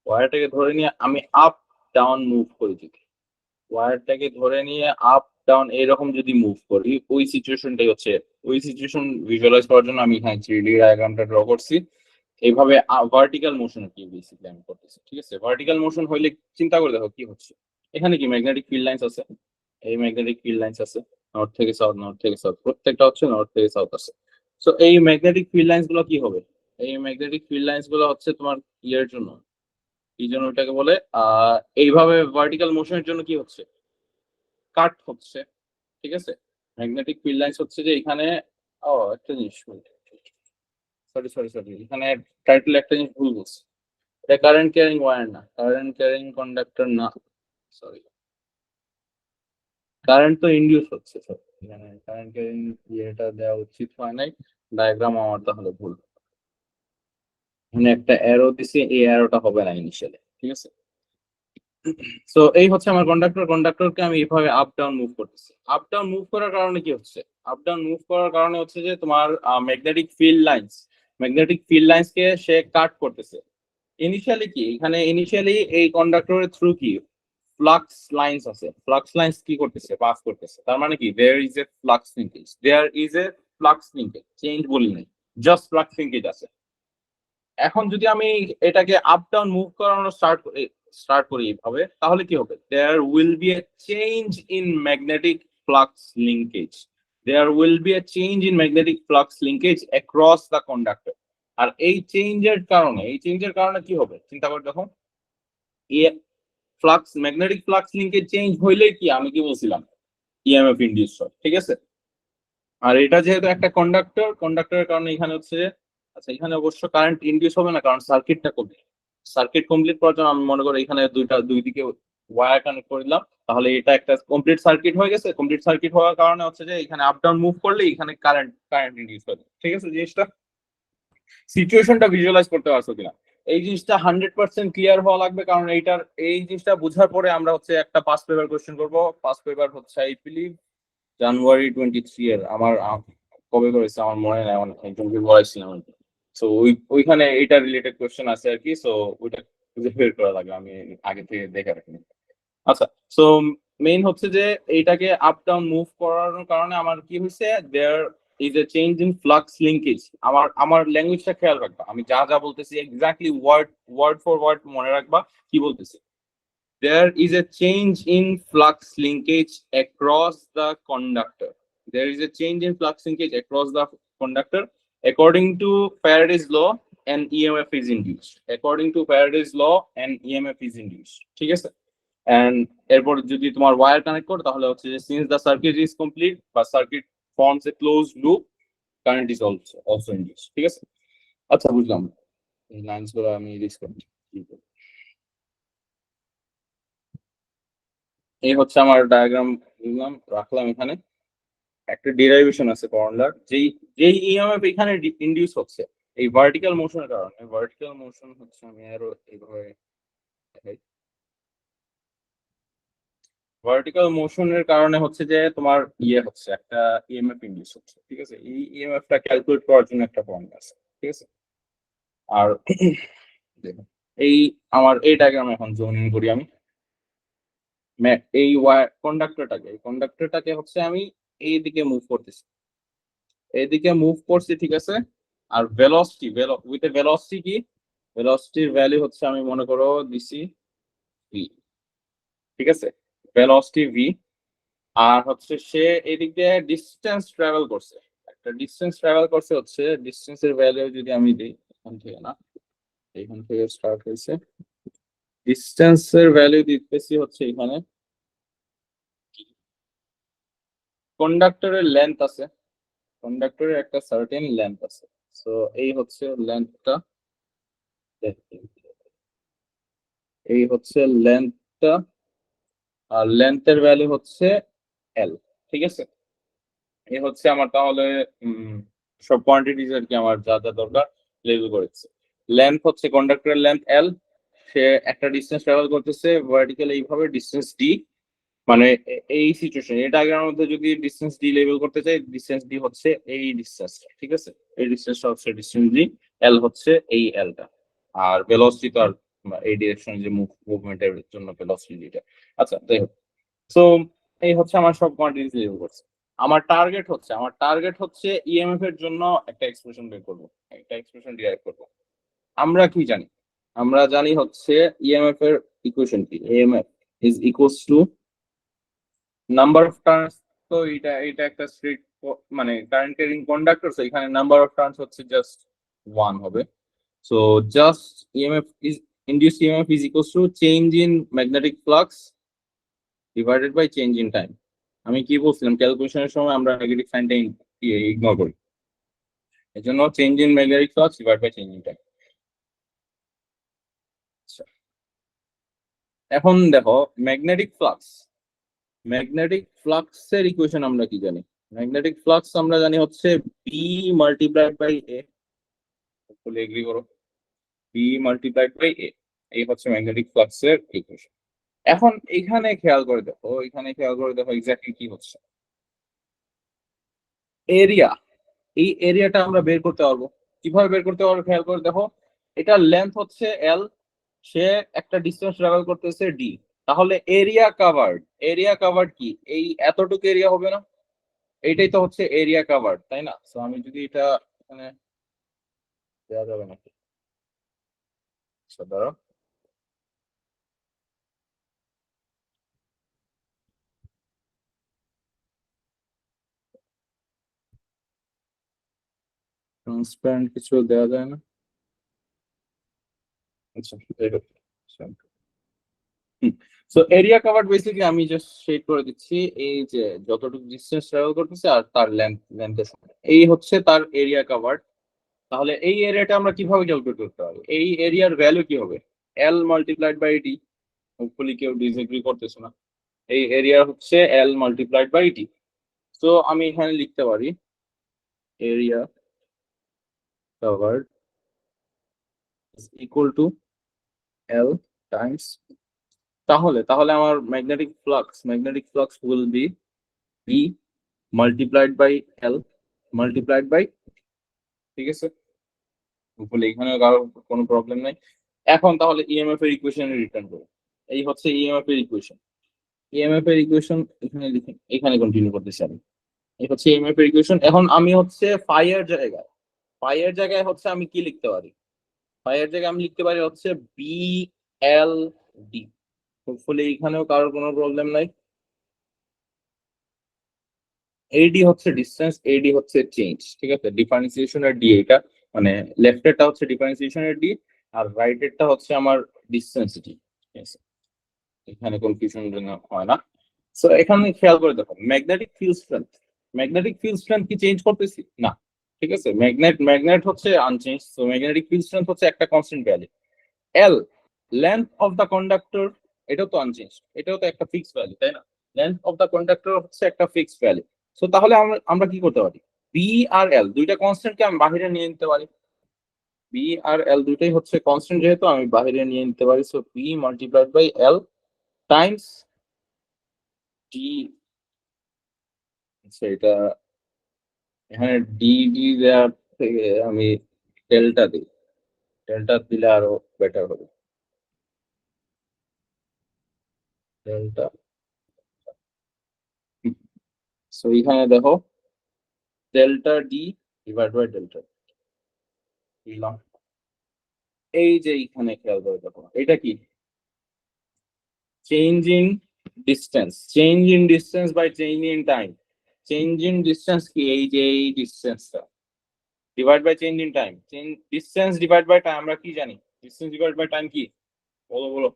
ওয়্যারটাকে ধরে নিয়ে আমি আপ ডাউন মুভ করি, যদি ওয়্যারটাকে ধরে নিয়ে আপ ডাউন এরকম যদি মুভ করি, ওই সিচুয়েশনটাই হচ্ছে, ওই সিচুয়েশন ভিজুয়ালাইজ করার জন্য আমি এখানে 3D ডায়াগ্রামটা ড্র করছি। এইভাবে ভার্টিক্যাল মোশন কি বেসিক্যালি আমি করতেছি, ঠিক আছে। ভার্টিক্যাল মোশন হইলে চিন্তা করে দেখো কি হচ্ছে, এখানে কি ম্যাগনেটিক ফিল্ড লাইন্স আছে, এই ম্যাগনেটিক ফিল্ড লাইন্স আছে, নর্থ থেকে সাউথ প্রত্যেকটা হচ্ছে নর্থ থেকে সাউথ আছে। সো এই ম্যাগনেটিক ফিল্ড লাইন্স গুলো কি হবে, এই ম্যাগনেটিক ফিল্ড লাইন্স গুলো হচ্ছে তোমার ইয়ের জন্য, এই জন্য ওটাকে বলে এইভাবে ভার্টিক্যাল মোশনের জন্য কি হচ্ছে, কাট হচ্ছে, ঠিক আছে। ম্যাগনেটিক ফিল্ড লাইন্স হচ্ছে যে এখানে, ও একটা জিনিস, সরি এখানে টাইটেল একটা জিনিস ভুল বলছি, এটা কারেন্ট ক্যারিং ওয়্যার না, কারেন্ট ক্যারিং কন্ডাক্টর না, সরি, কারেন্ট তো ইনডিউস হচ্ছে স্যার, এখানে কারেন্ট ক্যারিং ইয়েটা দেওয়া উচিত হয় নাই, ডায়াগ্রাম আমার তাহলে ভুল, এখানে একটা অ্যারো দিছি, এই অ্যারোটা হবে না ইনিশিয়ালি, ঠিক আছে। সো এই হচ্ছে আমার কন্ডাক্টরকে আমি এইভাবে আপ ডাউন মুভ করতেছি। আপ ডাউন মুভ করার কারণে কি হচ্ছে, আপ ডাউন মুভ করার কারণে হচ্ছে যে তোমার ম্যাগনেটিক ফিল্ড লাইন্স কে সে কাট করতেছে। ইনিশিয়ালি কি, এখানে ইনিশিয়ালি এই কন্ডাক্টরের থ্রু কি ফ্লাক্স লাইন্স আছে, ফ্লাক্স লাইন্স কি করতেছে, পাস করতেছে। তার মানে কি, there is a flux linkage change বলি নাই, জাস্ট ফ্লাক্স লিঙ্কেজ আছে। এখন যদি আমি এটাকে আপ ডাউন মুভ করানো স্টার্ট করি এইভাবে, তাহলে কি হবে, there will be a change in magnetic flux linkage, across the conductor. আর এই চেঞ্জের কারণে কি হবে, চিন্তা করে দেখো, ম্যাগনেটিক ফ্লাক্স লিঙ্কেজ চেঞ্জ হইলে কি, আমি কি বলছিলাম, ইএমএফ ইন্ডিউস হয়, ঠিক আছে। আর এটা যেহেতু একটা কন্ডাক্টরের কারণে এখানে হচ্ছে, আচ্ছা এখানে অবশ্য কারেন্ট ইনডিউস হবে না, কারণ সার্কিট কমপ্লিট করার জন্য আমি মনে করি এখানে দুই দিকে ওয়্যার কানেক্ট করে দিলাম, তাহলে এটা একটা কমপ্লিট সার্কিট হয়ে গেছে। কমপ্লিট সার্কিট হওয়ার কারণে হচ্ছে যে এখানে আপ ডাউন মুভ করলে এখানে কারেন্ট ইনডিউস হবে, ঠিক আছে। জিনিসটা সিচুয়েশনটা ভিজুয়ালাইজ করতে পারছো কিনা, এই জিনিসটা 100% ক্লিয়ার হওয়া লাগবে, কারণ এই জিনিসটা বোঝার পরে আমরা হচ্ছে একটা পাস পেপার কোশ্চেন করবো। পাস পেপার হচ্ছে আই বিলিভ জানুয়ারি 23 এর, আমার কবে করেছে আমার মনে নাই, অনেক একজনকে বলাইছিলাম আর কি। সো ওইখানে এটা রিলেটেড কোশ্চেন আছে আর কি, সো ওইটা খুঁজে বের করা লাগবে, আমি আগে থেকে দেখে রাখিনি। আচ্ছা, সো মেইন হচ্ছে যে এইটাকে আপ ডাউন মুভ করানোর কারণে আমার কি হয়েছে, there is a change in flux linkage. আমার ল্যাঙ্গুয়েজটা খেয়াল রাখবা, আমি যা যা বলতেছি এক্স্যাক্টলি ওয়ার্ড ফর ওয়ার্ড মনে রাখবা কি বলতেছি। There is a change in flux linkage across the conductor. There is a change in flux linkage across the conductor. According to Faraday's law, an EMF is induced. According to Faraday's law, an EMF is induced. ঠিক আছে? And এরপর যদি তোমার wire connect করো, তাহলে হচ্ছে যে since the circuit is complete বা circuit forms a closed loop, current is also induced. ঠিক আছে? আচ্ছা, বুঝলাম। এই লাইনস গুলো আমি রিডিউস করি। এই হচ্ছে আমার ডায়াগ্রাম, বুঝলাম, রাখলাম এখানে। একটা ডেরিভেশন আছে ফর্মুলার, যেই ইএমএফ এখানে ইনডিউস হচ্ছে এই ভার্টিক্যাল মোশনের কারণে। ভার্টিক্যাল মোশন হচ্ছে, আমি আরো এইভাবে দেখাই, ভার্টিক্যাল মোশনের কারণে হচ্ছে যে তোমার ইয়ে হচ্ছে, একটা ইএমএফ ইনডিউস হচ্ছে, ঠিক আছে। এই ইএমএফটা ক্যালকুলেট করার জন্য একটা ফর্মুলা আছে, ঠিক আছে। আর দেখুন, এই আমার এই ডায়াগ্রাম এখন জোন ইন করি আমি। এই কন্ডাক্টরটাকে হচ্ছে আমি এইদিকে মুভ করতেছি, এইদিকে মুভ করছি, ঠিক আছে। আর ভেলোসিটি, উইথ এ ভেলোসিটি কি, ভেলোসিটির ভ্যালু হচ্ছে আমি মনে করো দিছি v, ঠিক আছে, ভেলোসিটি ভি, আর হচ্ছে সে এদিক দিয়ে ডিস্টেন্স ট্রাভেল করছে, একটা ডিস্টেন্স ট্রাভেল করছে, হচ্ছে ডিস্টেন্সের ভ্যালু যদি আমি দিই এখান থেকে, না এখান থেকে স্টার্ট হয়েছে, ডিস্টেন্সের ভ্যালু দিতেছি হচ্ছে এখানে, কন্ডাক্টরের লেন্থ আছে, কন্ডাক্টরের একটা সার্টেন লেন্থ আছে, সো এই হচ্ছে লেন্থটা, এই হচ্ছে লেন্থটা, আর লেন্থের ভ্যালু হচ্ছে এল। ঠিক আছে, এই হচ্ছে আমার তাহলে সব কোয়ান্টিটিজ আর কি আমার যা যা দরকার লেবেল করেছে। লেন্থ হচ্ছে কন্ডাক্টরের লেন্থ এল, সে একটা ডিস্টেন্স ট্রাভেল করতেছে ভার্টিক্যাল এইভাবে ডিস্টেন্স ডি, মানে এই সিচুয়েশন এটা আগের মধ্যে যদি ডিস্টেন্স ডি লেবেল করতে চাই, ডিস্টেন্স ডি হচ্ছে এই ডিস্টেন্সটা, ঠিক আছে, এই ডিস্টেন্সটা হচ্ছে ডিস্টেন্স ডি, এল হচ্ছে এই এলটা, আর ভেলোসিটি তো আর এই ডিরেকশনে যে মুভমেন্টের জন্য ভেলোসিটিটা। আচ্ছা যাই হোক, সো এই হচ্ছে আমার সব কোয়ান্টিটিস লেবেল করছে। আমার টার্গেট হচ্ছে ইএমএফ এর জন্য একটা এক্সপ্রেশন বের করব, একটা এক্সপ্রেশন ডিরাইভ করব। আমরা কি জানি? আমরা জানি হচ্ছে ইএমএফ এর ইকুয়েশন কি, EMF is equals to number of turns. তো এটা একটা স্ট্রেট, মানে কারেন্ট ক্যারিং কন্ডাক্টর, সো এখানে নাম্বার অফ টার্নস হচ্ছে জাস্ট 1 হবে। So just EMF is induced EMF is equals to change in magnetic flux divided by change in time. আমি কি বলছিলাম, ক্যালকুলেশনের সময় আমরা নেগেটিভ সাইনটা ইগনোর করি, এই জন্য change in magnetic flux divide by change in time. এখন দেখো ম্যাগনেটিক ফ্লাক্সের ইকুয়েশন আমরা কি জানি? ম্যাগনেটিক ফ্লাক্স আমরা জানি হচ্ছে বি মাল্টিপ্লাইড বাই এ, বলে এগ্রি করো, বি মাল্টিপ্লাইড বাই এ, এই হচ্ছে ম্যাগনেটিক ফ্লাক্সের ইকুয়েশন। এখন এখানে খেয়াল করে দেখো এক্স্যাক্টলি কি হচ্ছে। এরিয়া, এই এরিয়াটা আমরা বের করতে পারবো, কিভাবে বের করতে পারবো খেয়াল করে দেখো, এটার লেন্থ হচ্ছে এল, সে একটা ডিস্টেন্স ট্রাভেল করতেছে ডি, তাহলে এরিয়া কাভার্ড কি এই এতটুকু এরিয়া হবে না? এইটাই তো হচ্ছে এরিয়া কাভার্ড, তাই না? সো আমি যদি এটা এখানে দেওয়া যাবে নাকি, আচ্ছা ধরো ট্রান্সপারেন্ট কিছু দেওয়া যায় না, আচ্ছা যাই হোক। সো এরিয়া কাভার্ড বেসিক্যালি আমি জাস্ট শেড করে দিচ্ছি, এই যে যতটুকু ডিসটেন্স ট্রাভেল করতেছে আর তার লেন্থের সমান, এই হচ্ছে তার এরিয়া কাভার্ড। তাহলে এই এরিয়াটা আমরা কিভাবে ক্যালকুলেট করতে পারি? এই এরিয়ার ভ্যালু কি হবে? এল মাল্টিপ্লাইড বাই ডি, হোপফুলি কেউ ডিসএগ্রি করতেছে না, এই এরিয়া হচ্ছে এল মাল্টিপ্লাইড বাই ডি। তো আমি এখানে লিখতে পারি area covered is equal to L times, তাহলে তাহলে আমার magnetic flux will be B multiplied by L multiplied by, ঠিক আছে, বলে এখানে কারো কোনো প্রবলেম নাই। এখন তাহলে ইএমএফ এর ইকুয়েশনে রিটার্ন করো, এই হচ্ছে ইএমএফ এর ইকুয়েশন এখানে লিখে এখানে কন্টিনিউ করতেছি আমি। এই হচ্ছে ইএমএফ এর ইকুয়েশন। এখন আমি হচ্ছে ফাই এর জায়গায় হচ্ছে আমি কি লিখতে পারি? ফাই এর জায়গায় আমি লিখতে পারি হচ্ছে বি এল ডি, হোপফুলি এখানেও কারোর কোনো প্রবলেম নাই। এডি হচ্ছে ডিসটেন্স, এডি হচ্ছে চেঞ্জ, ঠিক আছে, ডিফারেন্সিয়েশনের ডি এটা, মানে লেফটেরটা হচ্ছে ডিফারেন্সিয়েশনের ডি, আর রাইটেরটা হচ্ছে আমার ডিসটেন্স ডি, ঠিক আছে, এখানে কনফিউশন যেন হয় না। সো এখানে খেয়াল করে দেখো, ম্যাগনেটিক ফিল্ড স্ট্রেংথ কি চেঞ্জ করতেছি না, ঠিক আছে, ম্যাগনেট হচ্ছে unchange, so magnetic field strength হচ্ছে একটা constant value. L, length of the conductor, এটাও তো আনচেঞ্জ, এটাও তো একটা ফিক্সড ভ্যালু, তাই না? লেন্থ অফ দ্য কন্ডাক্টর হচ্ছে একটা ফিক্সড ভ্যালু। সো তাহলে আমরা আমরা কি করতে পারি? বি আর এল দুইটা কনস্ট্যান্টকে আমি বাইরে নিয়ে নিতে পারি, বি আর এল দুইটাই হচ্ছে কনস্ট্যান্ট, যেহেতু আমি বাইরে নিয়ে নিতে পারি, so B multiplied by L times D, সেটা এখানে ডি ডি দেওয়ার থেকে আমি ডেল্টা দিই, ডেল্টা দিলে আরো বেটার হবে, ডেল্টা। সো এখানে দেখো delta D divide by delta দিলাম, এই যে এখানে খেয়াল করে দেখো এটা কি change in distance, change in distance by change in time. Change in distance কি এই যে এই ডিসটেন্সটা divide by change in time. Change distance divide by time আমরা কি জানি? ডিসটেন্স ডিভাইড বাই টাইম কি? বলো বলো।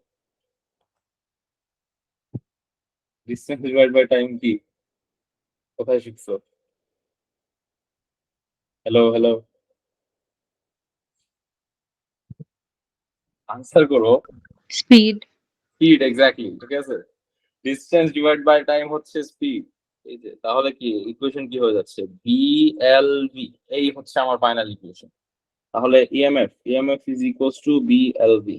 ডিসটেন্স ডিভাইড বাই টাইম কি? কোথায় শিখছো? হ্যালো হ্যালো, আনসার করো। স্পিড। স্পিড, এক্স্যাক্টলি, ঠিক আছে। ডিসটেন্স ডিভাইড বাই টাইম হচ্ছে স্পিড। এই যে তাহলে কি ইকুয়েশন কি হয়ে যাচ্ছে? বিএলভি, এই হচ্ছে আমার ফাইনাল ইকুয়েশন। তাহলে ইএমএফ ইজ ইকুয়ালস টু বিএলভি।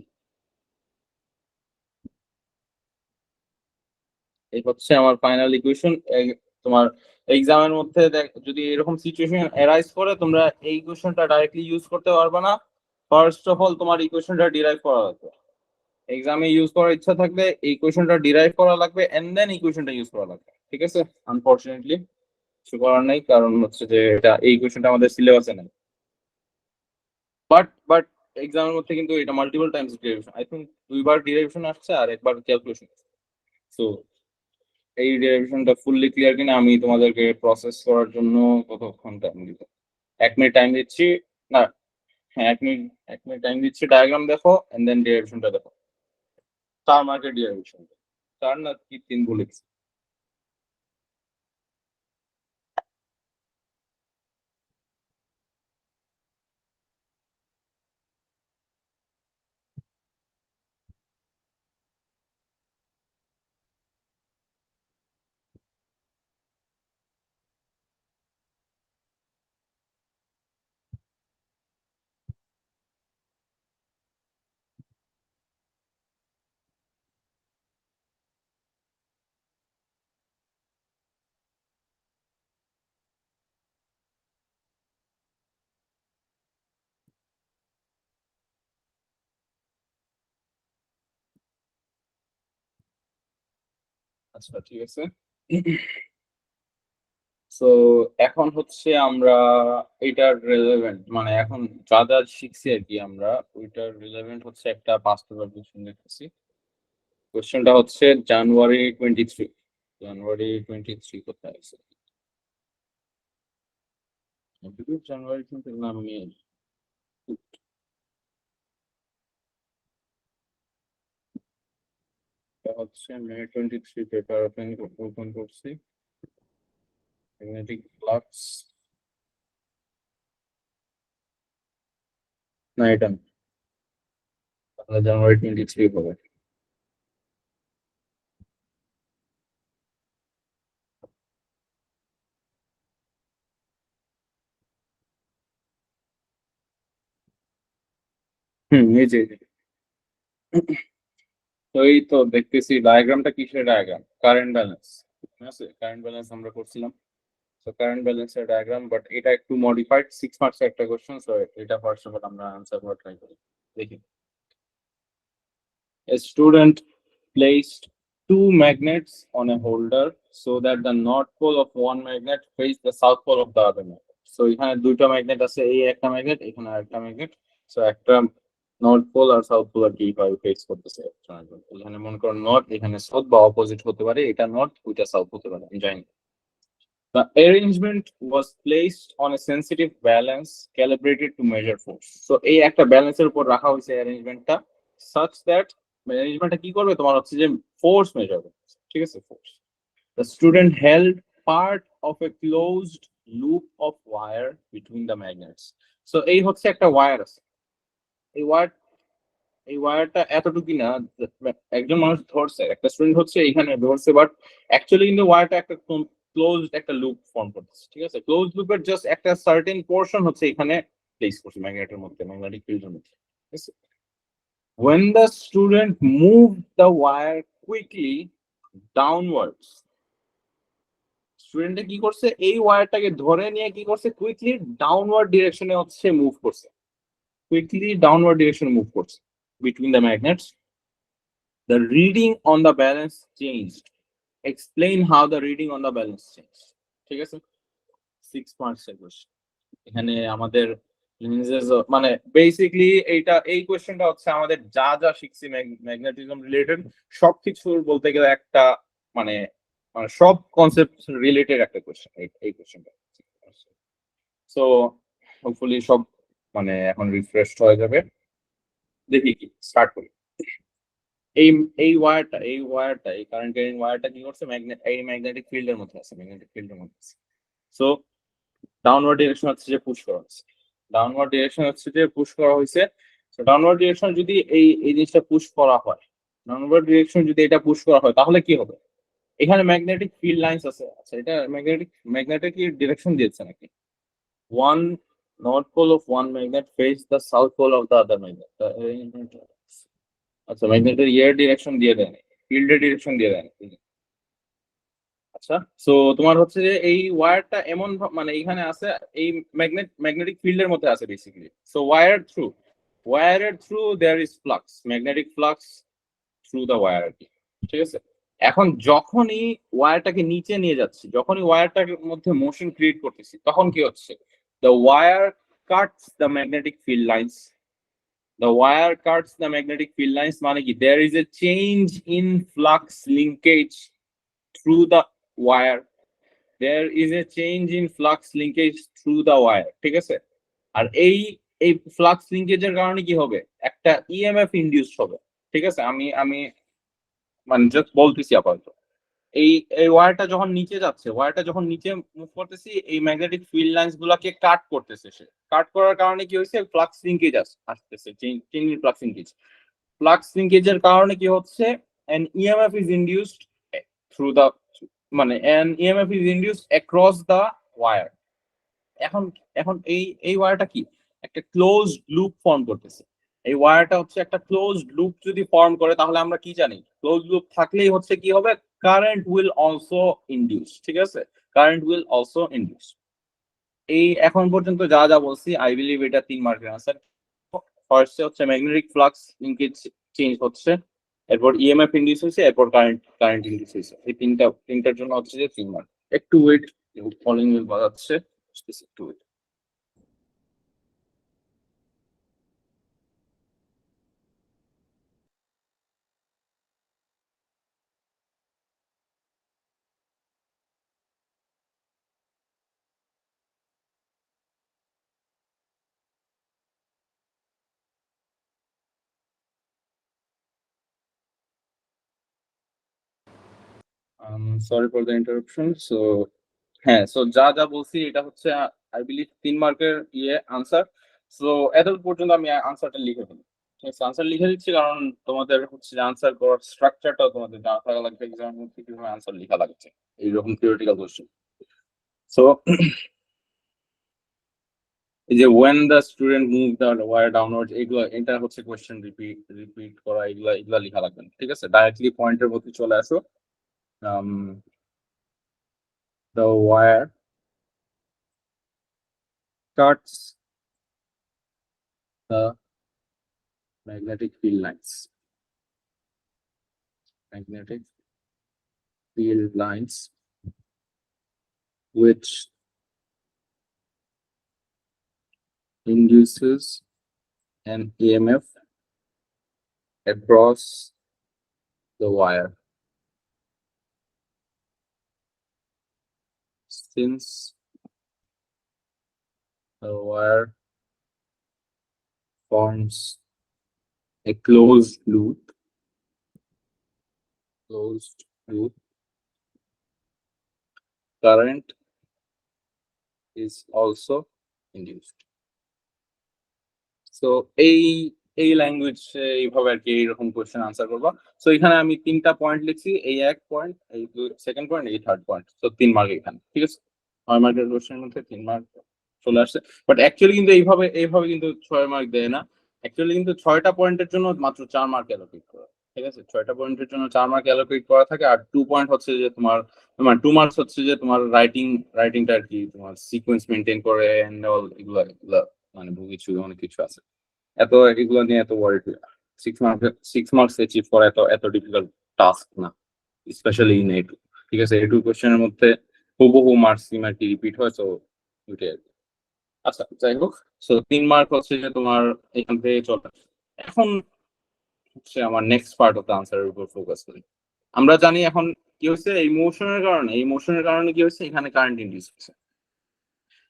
এই হচ্ছে আমার ফাইনাল ইকুয়েশন। তোমার এক্সামের মধ্যে যদি এরকম সিচুয়েশন অ্যারাইজ করে, তোমরা এই ইকুয়েশনটা ডাইরেক্টলি ইউজ করতে পারবে না। ফার্স্ট অফ অল তোমার ইকুয়েশনটা ডিরাইভ করা লাগবে। এক্সামে ইউজ করার ইচ্ছা থাকলে এই ইকুয়েশনটা ডিরাইভ করা লাগবে এন্ড দেন ইকুয়েশনটা ইউজ করা লাগবে, ঠিক আছে? আনফরচুনেটলি কিছু করার নাই, কারণ হচ্ছে যে এটা এই ইকুয়েশনটা আমাদের সিলেবাসে নেই। বাট এক্সামের মধ্যে কিন্তু এটা multiple times derivation, I think 2বার ডেরিভেশন আসছে আর 1বার ক্যালকুলেশন। সো এই ডেরিভেশনটা ফুললি ক্লিয়ার কিনা আমি তোমাদেরকে প্রসেস করার জন্য কতক্ষণ টাইম দিব? 1 মিনিট টাইম দিচ্ছি। না, হ্যাঁ 1 মিনিট টাইম দিচ্ছি। ডায়াগ্রাম দেখো এন্ড দেন ডেরিভেশনটা দেখো। 4 মার্কের ডেরিভেশন, 4 না কি 3 বলেছি। আচ্ছা ঠিক আছে। সো এখন হচ্ছে আমরা এটার রেলেভেন্ট, মানে এখন যা যা শিখছি আর কি আমরা, ওইটার রিলেভেন্ট হচ্ছে একটা বাস্তব কোশ্চেন দেখতেছি। কোশ্চেনটা হচ্ছে জানুয়ারি 23 কোথায় আছে? জানুয়ারি 20 নাম নিয়ে হচ্ছে মে 23 পেপার ওপেন করছি। ম্যাগনেটিক ফ্লাক্স, না এটা না, তাহলে জানুয়ারি 23 হবে। এই যে তো এই তো দেখতেছি ডায়াগ্রামটা কিসের ডায়াগ্রাম? কারেন্ট ব্যালেন্স, ঠিক আছে? কারেন্ট ব্যালেন্স আমরা করছিলাম। তো কারেন্ট ব্যালেন্সের ডায়াগ্রাম, বাট এটা একটু মডিফাইড 6 মার্কসের একটা কোশ্চেন। সো এটা ফার্স্ট অফ অল আমরা আনসার করা ট্রাই করি। দেখি, a student placed two magnets on a holder so that the north pole of one magnet face the south pole of the other magnet. So এখানে দুইটা magnet আছে, এই একটা magnet, এখানে আরেকটা ম্যাগনেট। সো একটা নর্থ পোল আর south pole আর কি ভাবে ফেস করতেছে। এখানে মনে করো নর্থ, এখানে সাউথ, বা অপোজিট হতে পারে, এটা নর্থ ওইটা সাউথ হতে পারে, আমি জানি না। The arrangement was placed on a sensitive balance calibrated to measure force. So এই একটা ব্যালেন্সের উপর রাখা হয়েছে অ্যারেঞ্জমেন্টটা, such that ম্যানেজমেন্টটা কি করবে, তোমার হচ্ছে যে ফোর্স মেজার করবে, ঠিক আছে? Force. The student held part of a closed loop of wire between the magnets. So এই হচ্ছে একটা ওয়্যার আছে, এই ওয়্যারটা এতটুকু না, একজন মানুষ ধরছে, একটা স্টুডেন্ট হচ্ছে এখানে ধরছে, বাট অ্যাকচুয়ালি কিন্তু ওয়্যারটা একটা ক্লোজড একটা লুপ ফর্ম করতেছে, ঠিক আছে? ক্লোজ লুপের জাস্ট একটা সার্টেন পোর্শন হচ্ছে এখানে প্লেস করছে ম্যাগনেটের মধ্যে, ম্যাগনেটিক ফিল্ডের মধ্যে, ঠিক আছে? When the student moved the wire quickly downwards, স্টুডেন্টে কি করছে, এই ওয়্যারটাকে ধরে নিয়ে কি করছে, কুইকলি ডাউনওয়ার্ড ডিরেকশনে হচ্ছে মুভ করছে, কুইকলি ডাউনওয়ার্ড ডিরেকশনে মুভ করছে between the magnets. The reading on the balance changed. Explain how the reading on the balance changed. ঠিক আছে? 6 মার্কস এর কোশ্চেন। এখানে আমাদের মানে বেসিক্যালি এই কোশ্চেনটা হচ্ছে আমাদের যা যা শিখছি ম্যাগনেটিজম রিলেটেড সবকিছু বলতে গেলে একটা মানে মানে সব কনসেপ্ট রিলেটেড একটা কোয়েশ্চেন এই কোয়েশ্চেনটা। সো হোপফুলি সব মানে এখন রিফ্রেশড হয়ে যাবে। দেখি কি স্টার্ট করি। এই এই ওয়্যারটা এই কারেন্ট ক্যারিং ওয়্যারটা কি করছে, এই ম্যাগনেটিক ফিল্ডের মধ্যে আছে, ম্যাগনেটিক ফিল্ডের মধ্যে আছে। সো ডাউনওয়ার্ড ডিরেকশন হচ্ছে যে পুশ করা হচ্ছে, ডাউনওয়ার্ড ডিরেকশন হচ্ছে যে পুশ করা হয়েছে। সো ডাউনওয়ার্ড ডিরেকশন যদি এই জিনিসটা পুশ করা হয়, ডাউনওয়ার্ড ডিরেকশন যদি এটা পুশ করা হয় তাহলে কি হবে? এখানে ম্যাগনেটিক ফিল্ড লাইন্স আছে। আচ্ছা, এটা ম্যাগনেটিক ডিরেকশন দিয়েছে নাকি? One north pole of one magnet face the south pole of the other magnet. আচ্ছা, ম্যাগনেটের ইয়ার ডিরেকশন দিয়ে দেয় না, ফিল্ডের ডিরেকশন দিয়ে দেয় না। আচ্ছা, সো তোমার হচ্ছে যে এই ওয়্যারটা এমন মানে এখানে আছে, এই ম্যাগনেটিক ফিল্ডের মধ্যে আছে বেসিক্যালি। সো ওয়্যারের through there is flux, magnetic flux through the wire আর কি। ঠিক আছে, এখন যখনই ওয়্যারটাকে নিচে নিয়ে যাচ্ছি, যখনই ওয়্যারটার মধ্যে মোশন ক্রিয়েট করতেছি, তখন কি হচ্ছে? The wire cuts the magnetic field lines. The wire cuts the magnetic field lines মানে কি? There is a change in flux linkage through the wire. There is a change in flux linkage through the wire. ঠিক আছে, আর এই flux লিঙ্কেজের কারণে কি হবে? একটা ইএমএফ ইনডিউসড হবে। ঠিক আছে, আমি আমি মানে জাস্ট বলতেছি আপাতত। এই এই ওয়্যারটা যখন নিচে যাচ্ছে, ওয়্যারটা যখন নিচে মুভ করতেছি, এই ম্যাগনেটিক ফিল্ড লাইন্স গুলাকে কাট করতেছে। সে কাট করার কারণে কি হয়েছে? ফ্লাক্স লিঙ্কেজ আসতেছে, change in flux linkage. Flux লিঙ্কেজের কারণে কি হচ্ছে? an emf is induced through the মানে an emf is induced across the wire. এখন এখন এই ওয়্যারটা কি? একটা ক্লোজড লুপ ফর্ম করতেছে। এই ওয়্যারটা হচ্ছে একটা ক্লোজড লুপ যদি ফর্ম করে, তাহলে আমরা কি জানি? ক্লোজড লুপ থাকলেই হচ্ছে কি হবে? Current will also induce. ঠিক আছে, কারেন্ট উইল অলসো ইনডিউস। এই এখন পর্যন্ত যা যা বলছি, আই বিলিভ এটা 3 মার্কের আনসার। ফার্স্টে হচ্ছে ম্যাগনেটিক ফ্লাক্স লিঙ্কেজ চেঞ্জ হচ্ছে, এরপর ইএমএফ ইনডিউস হয়েছে, এরপর কারেন্ট ইনডিউস হয়েছে। এই তিনটার জন্য হচ্ছে যে 3 মার্ক। একটু ওয়েট, কলিং বেল বাজাচ্ছে, একটু wait. Sorry for the interruption. So হ্যাঁ, সো যা যা বলছি এটা হচ্ছে আই বিলিভ 3 মার্কের আনসার। সো এত পর্যন্ত আমি আনসারটা লিখে দিই। ঠিক আছে, আনসার লিখে দিচ্ছি কারণ তোমাদের হচ্ছে যে আনসার করার স্ট্রাকচারটাও তোমাদের জানা থাকা লাগবে, এক্সামের মধ্যে কিভাবে আনসার লেখা লাগছে এইরকম থিওরিটিক্যাল কোশ্চেন। সো এই যে when the student move the wire downwards, এগুলো এটা হচ্ছে কোশ্চেন রিপিট করা, এগুলা লেখা লাগবে না। ঠিক আছে, ডাইরেক্টলি পয়েন্টের মধ্যে চলে আসো। The wire cuts the magnetic field lines. Magnetic field lines which induces an EMF across the wire. Since the wire forms a closed loop, current is also induced. So এই ল্যাঙ্গুয়েজ এইভাবে আর কি এইরকম question answer করবা। So এখানে আমি 3টা point লিখছি, এই 1 পয়েন্ট, এই সেকেন্ড পয়েন্ট, এই থার্ড পয়েন্ট। সো 3 মার্ক এখানে। ঠিক আছে, 6 মার্কের কোশ্চেনের মধ্যে 3 মার্ক চলে আসছে। বাট অ্যাকচুয়ালি কিন্তু এইভাবে কিন্তু 6 মার্ক দেয় না। অ্যাকচুয়ালি কিন্তু 6টা পয়েন্টের জন্য মাত্র 4 মার্ক অ্যালোকেট করা। ঠিক আছে, 6টা পয়েন্টের জন্য 4 মার্ক অ্যালোকেট করা থাকে। আর 2 পয়েন্ট হচ্ছে যে তোমার মানে 2 মার্কস হচ্ছে যে তোমার রাইটিংটা আর কি, তোমার সিকোয়েন্স মেনটেন করে এন্ড অল, এগুলা মানে বহু কিছু, অনেক কিছু আছে। এত এগুলো নিয়ে এত ওয়ারিড 6 মার্কস অ্যাচিভ করা এত ডিফিকাল্ট টাস্ক না, স্পেশালি ইন A2। ঠিক আছে, A2 কোশ্চেনের মধ্যে হুবহু মার্কস আর কি রিপিট হয়। তো ওইটাই আর কি। আচ্ছা, যাই হোক, সো 3 মার্ক হচ্ছে যে তোমার এখান থেকে চলে। এখন হচ্ছে আমার নেক্সট পার্ট অফ দ্য আনসারের উপর ফোকাস করি। আমরা জানি এখন কি হচ্ছে এই মোশনের কারণে কি হচ্ছে এখানে কারেন্ট ইনডিউস হচ্ছে,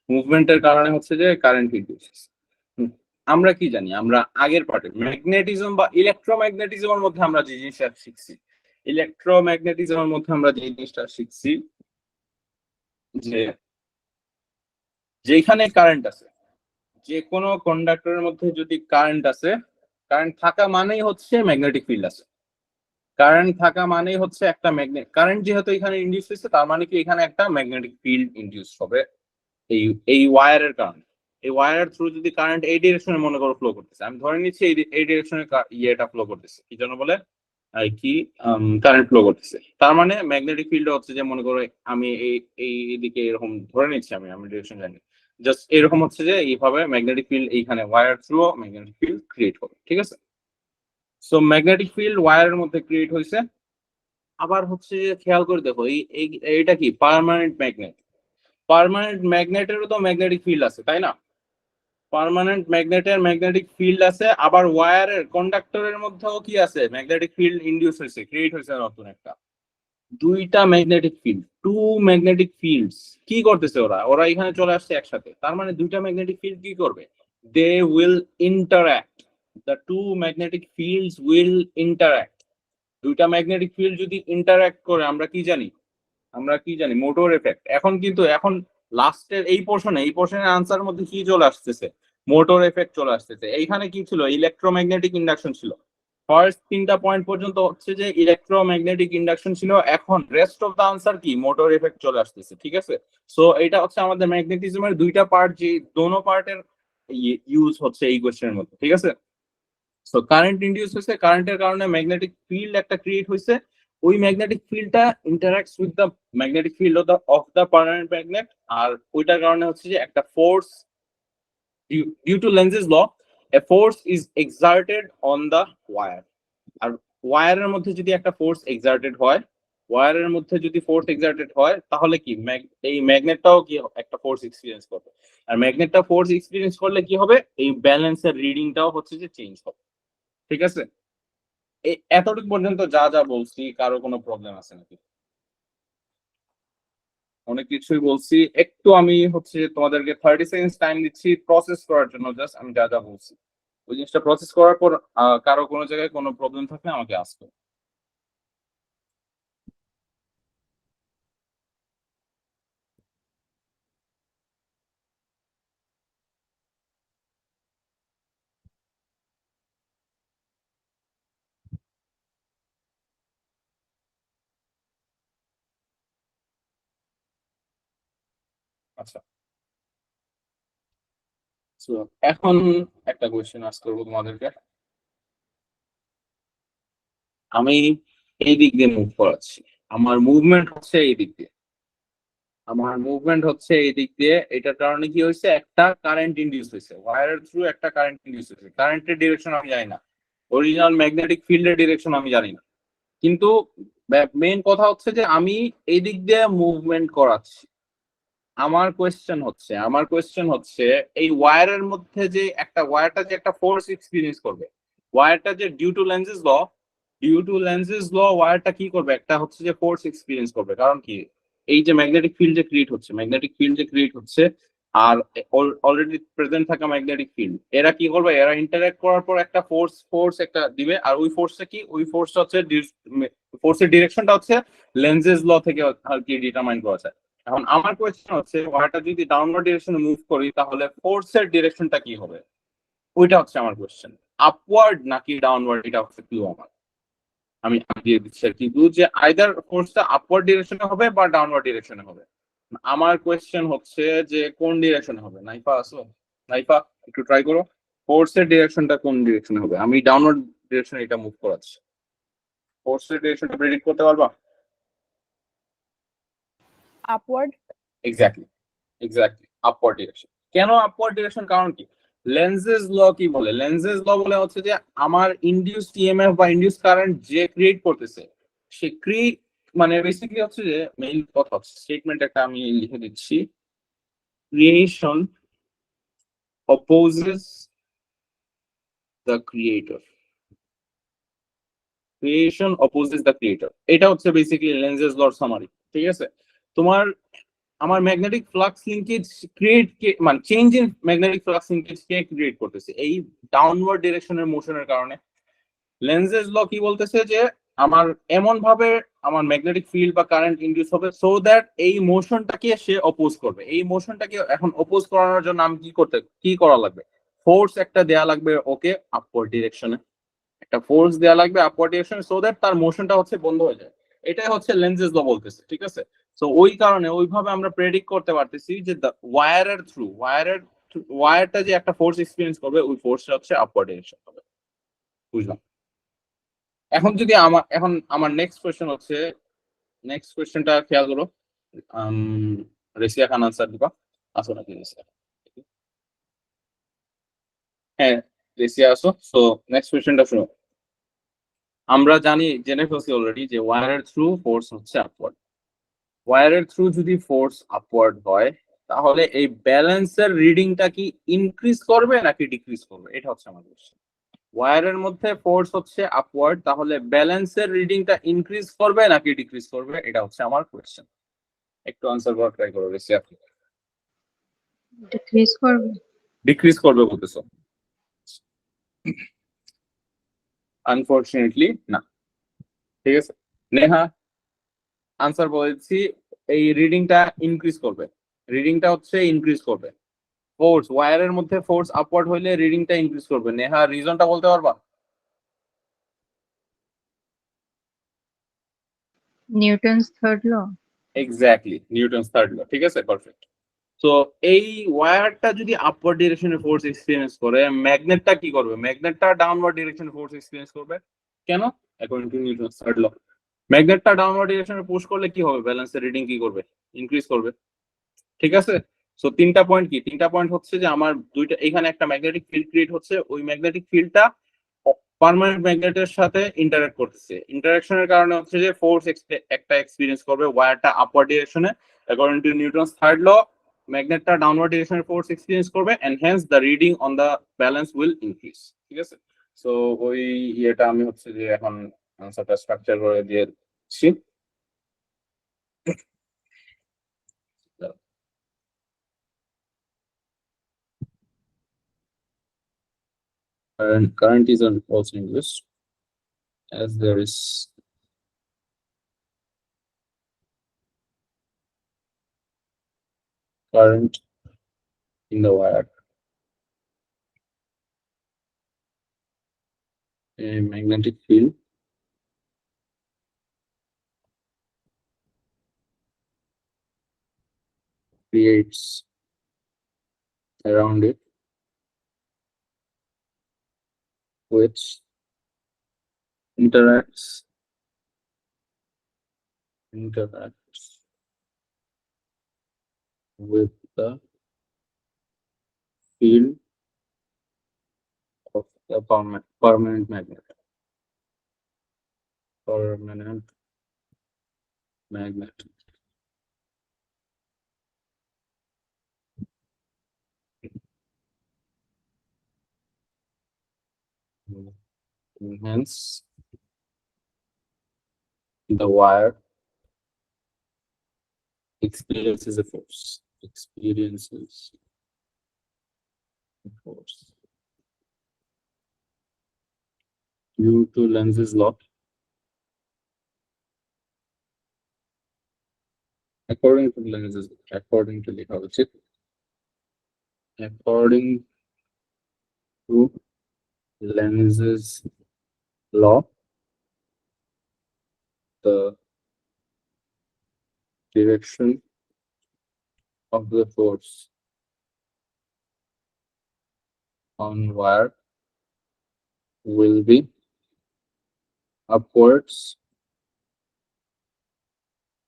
মুভমেন্টের কারণে হচ্ছে যে কারেন্ট ইনডিউস হচ্ছে। আমরা কি জানি, আমরা আগের পার্টে ম্যাগনেটিজম বা ইলেকট্রোম্যাগনেটিজমের মধ্যে আমরা যে জিনিসটা শিখছি, ইলেকট্রোম্যাগনেটিজমের মধ্যে আমরা যে জিনিসটা শিখছি যে যেখানে কারেন্ট আছে, যে কোনো কন্ডাক্টরের মধ্যে যদি কারেন্ট আছে, কারেন্ট থাকা মানেই হচ্ছে ম্যাগনেটিক ফিল্ড আছে, কারেন্ট থাকা মানেই হচ্ছে একটা ম্যাগনেট, কারেন্ট যেহেতু এখানে ইনডিউস হচ্ছে তার মানে কি এখানে একটা ম্যাগনেটিক ফিল্ড ইনডিউস হবে এই এই ওয়্যারের কারণে। এই ওয়্যারের থ্রু যদি কারেন্ট এই ডিরেকশনে মনে করো ফ্লো করতেছে, আমি ধরে নিচ্ছি এই ডিরেকশনে ইয়েটা ফ্লো করতেছে, কি জন্য বলে কি কারেন্ট ফ্লো করতেছে, তার মানে ম্যাগনেটিক ফিল্ড হচ্ছে যে মনে করো আমি এই দিকে এরকম ধরে নিচ্ছি, আমি ডিরেকশন জানি, জাস্ট এরকম হচ্ছে যে এইভাবে ম্যাগনেটিক ফিল্ড এইখানে wire through magnetic field create হবে, ঠিক আছে। সো ম্যাগনেটিক ফিল্ড ওয়্যারের মধ্যে ক্রিয়েট হয়েছে। আবার হচ্ছে যে খেয়াল করে দেখো এইটা কি পার্মানেন্ট ম্যাগনেট, পার্মানেন্ট ম্যাগনেটেরও তো ম্যাগনেটিক ফিল্ড আছে তাই না, পার্মানেন্ট ম্যাগনেটের ম্যাগনেটিক ফিল্ড আছে, আবার ওয়্যারের কন্ডাক্টরের মধ্যেও কি আছে ম্যাগনেটিক ফিল্ড ইনডিউস হয়েছে, ক্রিয়েট হয়েছে নতুন একটা, দুইটা magnetic field, two magnetic fields কি করতেছে ওরা ওরা এখানে চলে আসছে একসাথে, তার মানে দুইটা ম্যাগনেটিক ফিল্ড কি করবে, they will interact, the two magnetic fields will interact. দুইটা ম্যাগনেটিক ফিল্ড যদি ইন্টারঅ্যাক্ট করে আমরা কি জানি মোটর এফেক্ট। এখন কিন্তু এখন লাস্টের এই পোর্শনের আনসার মধ্যে কি চলে আসতেছে, মোটর এফেক্ট চলে আসতেছে। এইখানে কি ছিল, ইলেকট্রোম্যাগনেটিক ইন্ডাকশন ছিল, ফার্স্ট তিনটা পয়েন্ট পর্যন্ত হচ্ছে যে ইলেকট্রোম্যাগনেটিক ইন্ডাকশন ছিল, এখন রেস্ট অফ দা আনসার কি মোটর এফেক্ট চলে আসতেছে, ঠিক আছে। সো এটা হচ্ছে আমাদের ম্যাগনেটিজমের দুইটা পার্ট, যে দোনো পার্টের ইউজ হচ্ছে এই কোশ্চেনের মধ্যে, ঠিক আছে। সো কারেন্ট ইনডিউস হয়েছে, কারেন্টের কারণে ম্যাগনেটিক ফিল্ড একটা ক্রিয়েট হয়েছে, ওই ম্যাগনেটিক ফিল্ডটা interacts with the magnetic field of the permanent magnet, আর ওইটার কারণে হচ্ছে যে একটা force, due to Lenz's law, a force is exerted on the wire. আর ওয়্যারের মধ্যে যদি একটা ফোর্স এক্সার্টেড হয়, ওয়্যারের মধ্যে যদি ফোর্স এক্সার্টেড হয় তাহলে কি এই ম্যাগনেটটাও কি একটা ফোর্স এক্সপিরিয়েন্স করবে, আর ম্যাগনেটটা ফোর্স এক্সপিরিয়েন্স করলে কি হবে, এই ব্যালেন্সের রিডিংটাও হচ্ছে যে চেঞ্জ হবে, ঠিক আছে। এতটুকু পর্যন্ত যা যা বলছি কারো কোনো প্রবলেম আছে নাকি? অনেক কিছুই বলছি, একটু আমি হচ্ছে তোমাদেরকে 30 সেকেন্ড টাইম দিচ্ছি প্রসেস করার জন্য, জাস্ট আমি যা যা বলছি ওই জিনিসটা প্রসেস করার পর কারো কোনো জায়গায় কোনো প্রবলেম থাকলে আমাকে আসবে। আচ্ছা, so এখন একটা কোয়েশ্চেন আস্ক করবো তোমাদেরকে। আমি এই দিক দিয়ে মুভ করাচ্ছি, আমার মুভমেন্ট হচ্ছে এই দিক দিয়ে, আমার মুভমেন্ট হচ্ছে এই দিক দিয়ে, এটার কারণে কি হয়েছে, একটা কারেন্ট ইনডিউস হয়েছে ওয়্যারের থ্রু, একটা কারেন্ট ইনডিউস হয়েছে, কারেন্টের ডিরেকশন আমি জানি না, অরিজিনাল ম্যাগনেটিক ফিল্ডের ডিরেকশন আমি জানি না, কিন্তু মেইন কথা হচ্ছে যে আমি এই দিক দিয়ে মুভমেন্ট করাচ্ছি। আমার কোয়েশ্চেন হচ্ছে এই ওয়্যারের মধ্যে যে একটা ওয়্যারটা যে একটা ফোর্স এক্সপিরিয়েন্স করবে, ওয়্যারটা যে ডিউ টু লেন্সেস ল ওয়্যারটা কি করবে, একটা হচ্ছে যে ফোর্স এক্সপিরিয়েন্স করবে, কারণ কি এই যে ম্যাগনেটিক ফিল্ড যে ক্রিয়েট হচ্ছে আর অলরেডি প্রেজেন্ট থাকা ম্যাগনেটিক ফিল্ড, এরা কি করবে, এরা ইন্টারঅ্যাক্ট করার পর একটা ফোর্স একটা দিবে, আর ওই ফোর্সটা কি, ওই ফোর্সটা হচ্ছে ফোর্সের ডিরেকশনটা হচ্ছে লেন্সেস ল থেকে আর কি ডিটারমাইন করা যায়। এখন আমার কোয়েশ্চেন হচ্ছে ওয়ারটা যদি ডাউনওয়ার্ড ডিরেকশনে মুভ করি তাহলে ফোর্সের ডিরেকশনটা কি হবে, ওইটা হচ্ছে আমার কোয়েশ্চেন, আপওয়ার্ড নাকি ডাউনওয়ার্ড, এটা হচ্ছে ক্লু আমার। আমি দিয়ে দিচ্ছি আর কি ক্লু, যে আইদার ফোর্সটা আপওয়ার্ড ডিরেকশনে হবে বা ডাউনওয়ার্ড ডিরেকশনে হবে। আমার কোয়েশ্চেন হচ্ছে যে কোন ডিরেকশনে হবে, নাইফা আসো, নাইফা একটু ট্রাই করো, ফোর্সের ডিরেকশনটা কোন ডিরেকশনে হবে, আমি ডাউনওয়ার্ড ডিরেকশনে এটা মুভ করাচ্ছি, ফোর্সের ডিরেকশনটা প্রেডিক্ট করতে পারবা? Upward. Exactly, exactly upward direction. কেন আপওয়ার্ড ডিরেকশন, কারণ কি, লেন্সেস ল কি বলে, লেন্সেস ল বলে হচ্ছে যে আমার ইনডিউস ইএমএফ বা ইনডিউস কারেন্ট যে ক্রিয়েট করতেছে, সে ক্রিয়েট মানে বেসিক্যালি হচ্ছে যে মেইন কথা হচ্ছে স্টেটমেন্ট একটা আমি লিখে দিচ্ছি, creation opposes the creator, creation opposes the creator. এটা হচ্ছে বেসিক্যালি লেন্সেস লর সামারি। ঠিক আছে, তোমার আমার ম্যাগনেটিক ফ্লাক্স লিঙ্কেজ ক্রিয়েট কে, মানে change in magnetic flux linkage কে ক্রিয়েট করতেছে? এই ডাউনওয়ার্ড ডিরেকশনের মোশনের কারণে। লেন্সেস ল কি বলতেছে যে আমার এমন ভাবে আমার ম্যাগনেটিক ফিল্ড বা কারেন্ট ইনডিউস হবে সো দ্যাট এই মোশনটাকে সে অপোজ করবে। এই মোশনটাকে এখন অপোজ করানোর জন্য আমি কি করা লাগবে? ফোর্স একটা দেয়া লাগবে ওকে আপওয়ার্ড ডিরেকশনে, একটা ফোর্স দেয়া লাগবে আপওয়ার্ড ডিরেকশনে সো দ্যাট তার মোশনটা হচ্ছে বন্ধ হয়ে যায়। এটাই হচ্ছে লেন্সেস ল বলতেছে। ঠিক আছে, তো ওই কারণে ওইভাবে আমরা প্রেডিক্ট করতে পারতেছি যে ওয়্যারটা যে একটা ফোর্স এক্সপেরিয়েন্স করবে ওই ফোর্সটা হচ্ছে আপওয়ার্ড ডিরেকশন হবে। বুঝলাম। এখন আমার নেক্সট কোয়েশ্চেনটা খেয়াল করো। রেসিয়া খান আনসার দিবা, আসো নাকি রেসিয়া? হ্যাঁ, রেসিয়া আসো। সো নেক্সট কোয়েশ্চেনটা শুনো। আমরা জেনে ফেলছি অলরেডি যে ওয়্যারের থ্রু ফোর্স হচ্ছে আপওয়ার্ড। ওয়্যারের থ্রু যদি ফোর্স আপওয়ার্ড হয় তাহলে এই ব্যালেন্সের রিডিংটা কি ইনক্রিজ করবে নাকি ডিক্রিজ করবে? এটা হচ্ছে আমার কোয়েশ্চেন। ওয়্যারের মধ্যে ফোর্স হচ্ছে আপওয়ার্ড, তাহলে ব্যালেন্সের রিডিংটা ইনক্রিজ করবে নাকি ডিক্রিজ করবে? এটা হচ্ছে আমার কোয়েশ্চেন। একটু আনসার করার ট্রাই করো রেসিয়া। ডিক্রিজ করবে। ডিক্রিজ করবে বলতেছো? আনফরচুনেটলি না। ঠিক আছে, নেহা আনসার বলেছি, এই রিডিংটা ইনক্রিজ করবে। রিডিংটা হচ্ছে ইনক্রিজ করবে। ফোর্স ওয়্যারের মধ্যে ফোর্স আপওয়ার্ড হইলে রিডিংটা ইনক্রিজ করবে। নেহা রিজনটা বলতে পারবা? Newton's third law. Exactly, Newton's third law. ঠিক আছে, পারফেক্ট। তো এই ওয়্যারটা যদি আপওয়ার্ড ডিরেকশনে ফোর্স এক্সপেরিয়েন্স করে, ম্যাগনেটটা কি করবে? ম্যাগনেটটা ডাউনওয়ার্ড ডিরেকশনে ফোর্স এক্সপেরিয়েন্স করবে। কেন? According to Newton's third law, ম্যাগনেটটা ডাউনওয়ার্ড ডিরেকশনে পুশ করলে কি হবে? ব্যালেন্সের রিডিং কি করবে? ইনক্রিজ করবে। ঠিক আছে, সো তিনটা পয়েন্ট কি? তিনটা পয়েন্ট হচ্ছে যে আমার এখানে একটা ম্যাগনেটিক ফিল্ড ক্রিয়েট হচ্ছে, ওই ম্যাগনেটিক ফিল্ডটা পার্মানেন্ট ম্যাগনেটের সাথে ইন্টারঅ্যাক্ট করতেছে। ইন্টারঅ্যাকশনের কারণে হচ্ছে যে ফোর্স একটা এক্সপেরিয়েন্স করবে ওয়্যারটা আপওয়ার্ড ডিরেকশনে। According to Newton's third law, ম্যাগনেটটা ডাউনওয়ার্ড ডিরেকশনে ফোর্স এক্সপেরিয়েন্স করবে and hence the reading on the balance will increase. ঠিক আছে, সো ওই ইয়েটা আমি হচ্ছে যে এখন আনসারটা স্ট্রাকচার করে দিয়েছি। Current is also in use as there is current in the wire. A magnetic field creates around it, which interacts with the field of the permanent magnet. Permanent magnet. Hence, the wire experiences a force. Experiences a force due to Lenz's law. According to Lenz's, according to Lenz's law, the direction of the force on wire will be upwards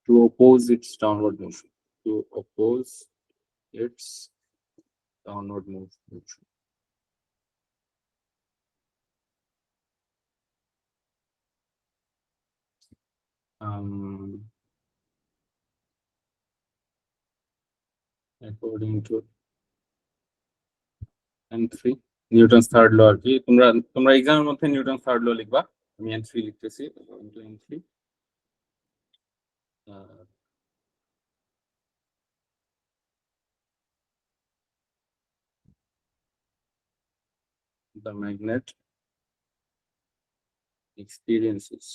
to oppose its downward motion. To oppose its downward motion. According to N3 Newton's third law আর কি, তোমরা এক্সামের মধ্যে Newton's third ল লিখবা, আমি entry লিখতেছি entry the magnet experiences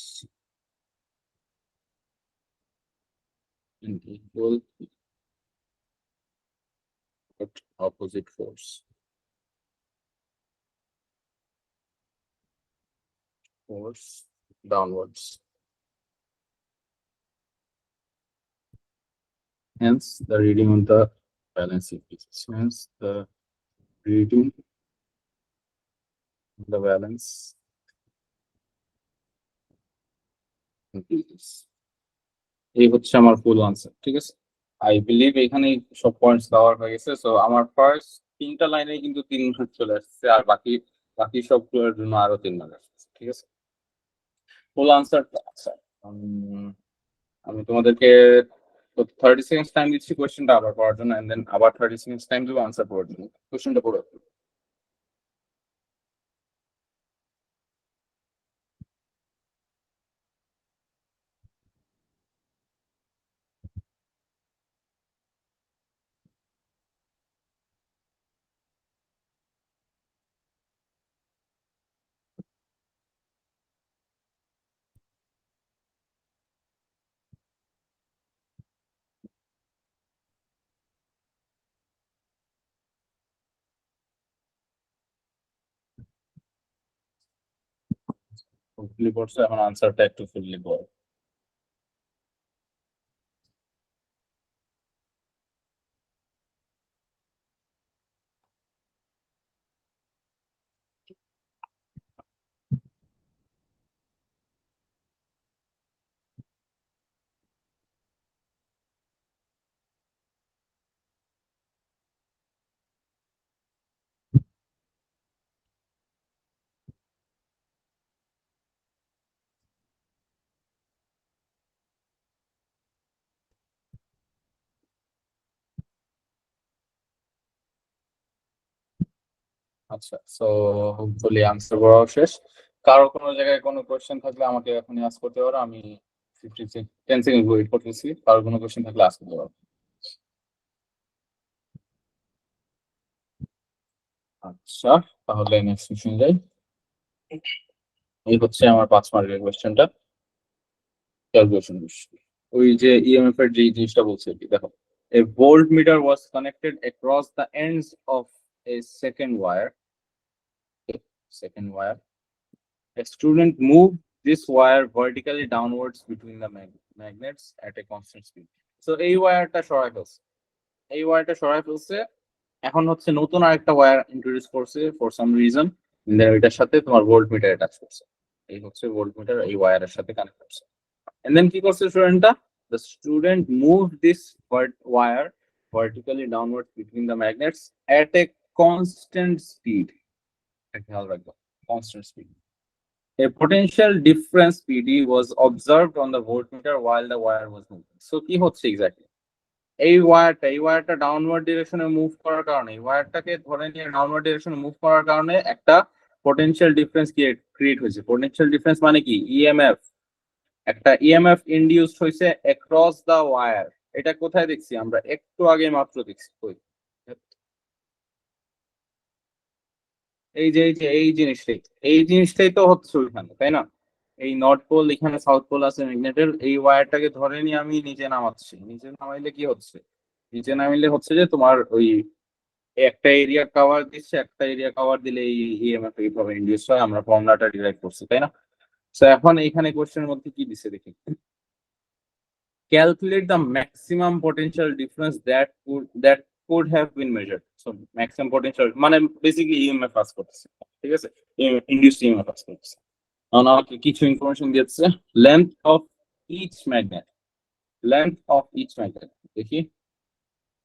an equal but opposite force downwards. Hence, the reading on the balance increases. Hence, the reading on the balance increases. এই হচ্ছে আমার ফুল আনসার, ঠিক আছে। আই বিলিভ এখানে সব পয়েন্টস কভার হয়ে গেছে। সো আমার ফার্স্ট 3টা লাইনে কিন্তু 3 মার্ক চলে আসছে, আর বাকি বাকি সবগুলোর জন্য আরো 3 মার্ক আসছে, ঠিক আছে। ফুল আনসার আচ্ছা, আমি তোমাদেরকে 30 সেকেন্ডস টাইম দিচ্ছি কোয়েশ্চেনটা আবার পড়ার জন্য, এন্ড দেন আবার 30 সেকেন্ডস টাইম দেবো আনসার পড়ার জন্য। কোয়েশ্চেনটা পড়ো। ফুললি পড়ছো, এখন আনসারটা একটু ফুললি পড়ো। আচ্ছা, সো হোপফুলি আনসার করা শেষ। কারো কোনো জায়গায় কোনো কোয়েশ্চেন থাকলে আমাকে এখনই আস্ক করতে পারো, আমি 10 সেকেন্ড ওয়েট করতেছি। কারো কোনো কোয়েশ্চেন থাকলে আস্ক করতে পারো। আচ্ছা, তাহলে নেক্সট কোয়েশ্চেন যাই। এই হচ্ছে আমার 5 মার্কের কোয়েশ্চেনটা, ক্যালকুলেশন কোয়েশ্চেন। ওই যে ইএমএফ এর যে জিনিসটা বলছে আর কি, দেখো, a voltmeter was connected across the ends of a second wire. A student moved this wire vertically downwards between the magnets at a constant speed. So এই ওয়্যারটা সরাই ফেলছে, এই ওয়্যারটা সরাই ফেলছে। এখন হচ্ছে নতুন আরেকটা ওয়্যার ইন্ট্রোডিউস করছে ফর সাম রিজন, দেন এটার সাথে তোমার ভোল্টমিটার অ্যাটাচ করছে। এই হচ্ছে ভোল্টমিটার এই ওয়্যারের সাথে কানেক্ট করছে। এন্ড দেন কি করছে স্টুডেন্টটা, the student moved this wire vertically downwards between the magnets at a constant speed. খেয়াল রাখবো, constant speed. A potential difference PD was observed on the voltmeter while the wire was moving. So কি হচ্ছে exactly, এই ওয়্যারটা downward ডিরেকশনে move করার কারণে, এই ওয়্যারটাকে ধরে নিয়ে ডাউনওয়ার্ড ডিরেকশনে মুভ করার কারণে একটা পোটেনশিয়াল ডিফারেন্স ক্রিয়েট হয়েছে। পোটেনশিয়াল ডিফারেন্স মানে কি, ইএমএফ, একটা ইএমএফ ইনডিউসড হয়েছে অ্যাক্রস দা ওয়্যার। এটা কোথায় দেখছি আমরা, একটু আগে মাত্র দেখছি। এই জিনিসটাই তো হচ্ছে ওইখানে, তাই না? এই নর্থ পোল, এখানে সাউথ পোল আছে ম্যাগনেটের, এই ওয়্যারটাকে ধরে নিয়ে আমি নিচে নামাচ্ছি। নিচে নামাইলে কি হচ্ছে, নিচে নামাইলে হচ্ছে যে তোমার ওই একটা এরিয়া কভার দিচ্ছে, একটা এরিয়া কভার দিলে এই ইএমএফ এইভাবে ইনডিউস হয়। আমরা ফর্মুলাটা ডিরাইভ করছি, তাই না? তো এখন এইখানে কোশ্চেনের মধ্যে কি দিচ্ছে দেখি, calculate the maximum potential difference that could have been measured. So maximum potential মানে basically EMF পাস করতেছে, ঠিক আছে, induced EMF পাস করতেছে। এখন আমাকে কিছু ইনফরমেশন দিয়েছে, length of each magnet, দেখি।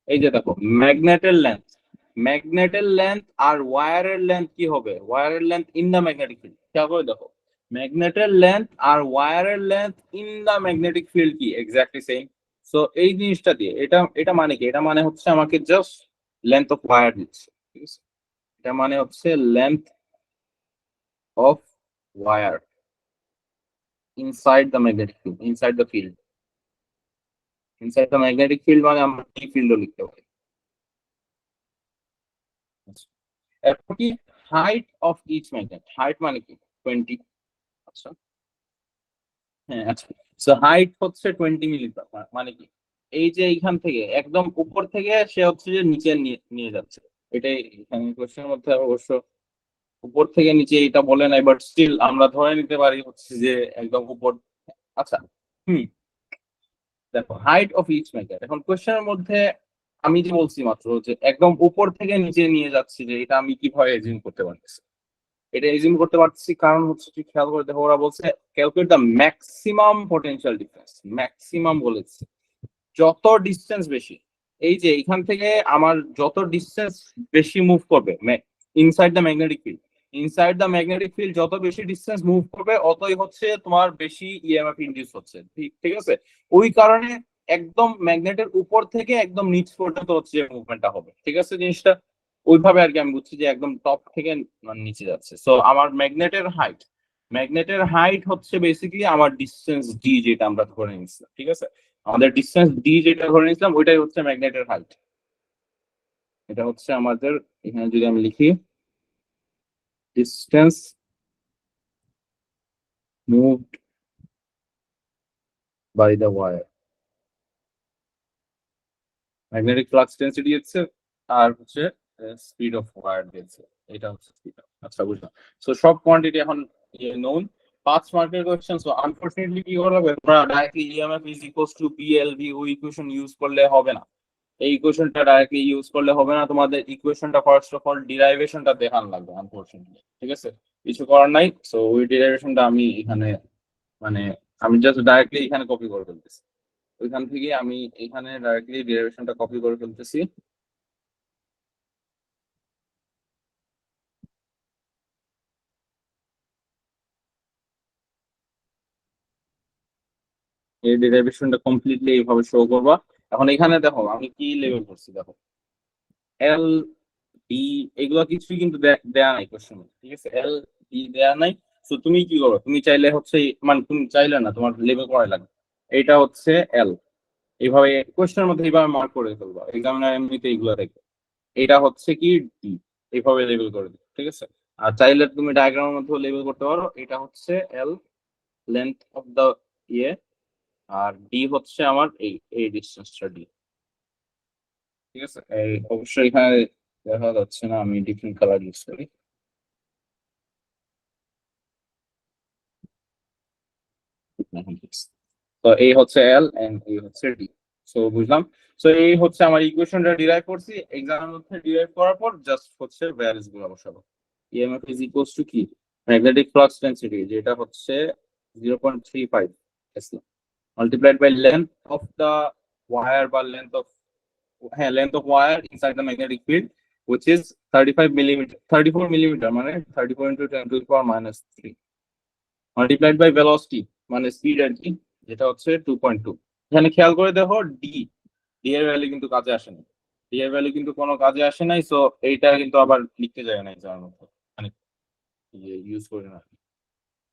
এই যে দেখো ম্যাগনেটের লেন্থ আর ওয়্যারের লেন্থ কি হবে, ওয়্যারের length in the magnetic field. খেয়াল করে দেখো, ম্যাগনেটের লেন্থ আর ওয়্যারের length in the magnetic field কি এক্স্যাক্টলি সেম। সো এই জিনিসটা দিয়ে এটা মানে কি, এটা মানে হচ্ছে আমাকে জাস্ট লেন্থ অফ ওয়্যার দিচ্ছে, ঠিক আছে। এটা মানে হচ্ছে length of wire, inside the magnetic field, inside the field, inside the magnetic field মানে আমরা টি ফিল্ডও লিখতে পারি। এরপর কি height of each magnet, height মানে কি 20। আচ্ছা হ্যাঁ আচ্ছা, সো হাইট হচ্ছে 20 মিলিমিটার, মানে কি এই যে এইখান থেকে একদম উপর থেকে সে হচ্ছে যে নিচে নিয়ে নিয়ে যাচ্ছে, এটাই এখানে কোশ্চেনের মধ্যে অবশ্য উপর থেকে নিচে এটা বলে নাই, বাট স্টিল আমরা ধরে নিতে পারি হচ্ছে যে একদম উপর। আচ্ছা হুম, দেখো হাইট অফ ইচ ম্যাগনেট, এখন কোশ্চেনের মধ্যে আমি যে বলছি মাত্র যে একদম উপর থেকে নিচে নিয়ে যাচ্ছি, যে এটা আমি কিভাবে এজিউম করতে পারতেছি? এটা এজিউম করতে পারছি কারণ হচ্ছে তুই খেয়াল করে দেখো, ওরা বলছে calculate the maximum potential difference, maximum বলেছে যত ডিসটেন্স বেশি, এই যে এখান থেকে আমার যত ডিসটেন্স বেশি মুভ করবে inside the magnetic field, inside the magnetic field যত বেশি ডিসটেন্স মুভ করবে অতই হচ্ছে তোমার বেশি ইএমএফ ইনডিউস হচ্ছে, ঠিক ঠিক আছে। ওই কারণে একদম ম্যাগনেটের উপর থেকে একদম নিচ পর্যন্ত হচ্ছে যে মুভমেন্টটা হবে, ঠিক আছে জিনিসটা ওইভাবে আর কি আমি বুঝছি যে একদম টপ থেকে নিচে যাচ্ছে। সো আমার ম্যাগনেটের হাইট হচ্ছে বেসিক্যালি আমার ডিসটেন্স ডি যেটা আমরা ধরে নিচ্ছি, ঠিক আছে। আমাদের ডিসটেন্স ডি যেটা ধরে নিয়েছিলাম ওইটাই হচ্ছে ম্যাগনেটের হাইট। এটা হচ্ছে আমাদের, এখানে যদি আমি লিখি distance moved by the wire, magnetic flux density হচ্ছে আর হচ্ছে স্পিড অফ ওয়্যার দিয়েছে, এটা হচ্ছে স্পিড। আচ্ছা বুঝলাম। সো সব কোয়ান্টিটি এখন নোন। 5 মার্কের কোশ্চেন, সো আনফরচুনেটলি কি করা হবে, তোমরা directly EMF is equals to BLV ওই ইকুয়েশন ইউজ করলে হবে না, এই ইকুয়েশনটা ডাইরেক্টলি ইউজ করলে হবে না, তোমাদের ইকুয়েশনটা ফার্স্ট অফ অল ডিরাইভেশনটা দেখান লাগবে আনফরচুনেটলি, ঠিক আছে। কিছু করার নাই। সো ওই ডিরাইভেশনটা আমি এখানে মানে আমি জাস্ট ডাইরেক্টলি এখানে কপি করে ফেলতেছি, ওইখান থেকে আমি এখানে ডাইরেক্টলি ডিরাইভেশনটা কপি করে ফেলতেছি। এই ডেরিভেশনটা কমপ্লিটলি এইভাবে শো করবা। এখন এখানে দেখো আমি কি লেভেল করছি, দেখো এল ডি এগুলো কিছুই কিন্তু দেয়া নাই কোশ্চেন, ঠিক আছে, এল ডি দেয়া নাই। তো তুমি কি করো, তুমি চাইলে হচ্ছে মানে তুমি চাইলে না, তোমার লেভেল করাই লাগবে। এটা হচ্ছে এল, এইভাবে কোশ্চেনের মধ্যে এইভাবে মার্ক করে ফেলবা, এক্সামিনার এমনিতে এগুলো দেখবে। এটা হচ্ছে কি ডি, এইভাবে লেভেল করে দিবে, ঠিক আছে। আর চাইলে তুমি ডায়াগ্রামের মধ্যেও লেভেল করতে পারো, এটা হচ্ছে এল লেন্থ অফ দা ইয়ে, আর ডি হচ্ছে আমার এই এই ডিসটেন্সটা ডি, ঠিক আছে। এই অবশ্যই এখানে দেখা যাচ্ছে না, আমি ডিফারেন্ট কালার ইউজ করি। তো এই হচ্ছে এল এন্ড এই হচ্ছে ডি। সো বুঝলাম। সো এই হচ্ছে আমার ইকুয়েশনটা ডিরাইভ করছি, এক্সামের মধ্যে ডিরাইভ করার পর জাস্ট হচ্ছে ভ্যালুস গুলো বসাবো। ইএমএফ ইজ ইকুয়ালস টু কি, ম্যাগনেটিক ফ্লাক্স ডেনসিটি যেটা হচ্ছে 0.35 tesla multiplied by length of the wire বা লেন্থ অফ, হ্যাঁ length of wire inside the magnetic field which is 35 millimeter 34 millimeter মানে 34 into 10 to the power minus 3 multiplied by velocity মানে speed আর কি, যেটা হচ্ছে 2.2। এখানে খেয়াল করে দেখো ডি, ডি এর ভ্যালু কিন্তু কাজে আসে নাই, ডি এর ভ্যালু কিন্তু কোনো কাজে আসে নাই। সো এইটা কিন্তু আবার লিখতে যায় না এক্সামের মধ্যে, মানে ইউজ করে না,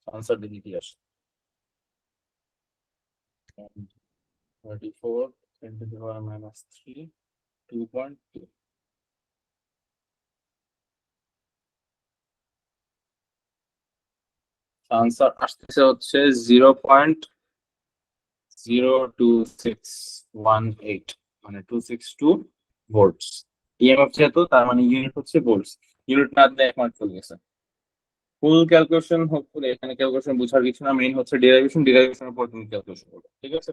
আনসার দিকে কি আসে 34 10 to the power minus 3 2.2। Answer আসতেছে হচ্ছে 0.02618 মানে 262 ভোল্টস। ইএমএফ যেহেতু তার মানে ইউনিট হচ্ছে ভোল্টস, ইউনিট না দিলে 1 মার্ক চলে গেছে। ফুল ক্যালকুলেশন হোপফুলি এখানে ক্যালকুলেশন বোঝার কিছু না, মেইন হচ্ছে ডেরিভেশন, ডেরিভেশনের উপর তুমি ক্যালকুলেশন করবে, ঠিক আছে।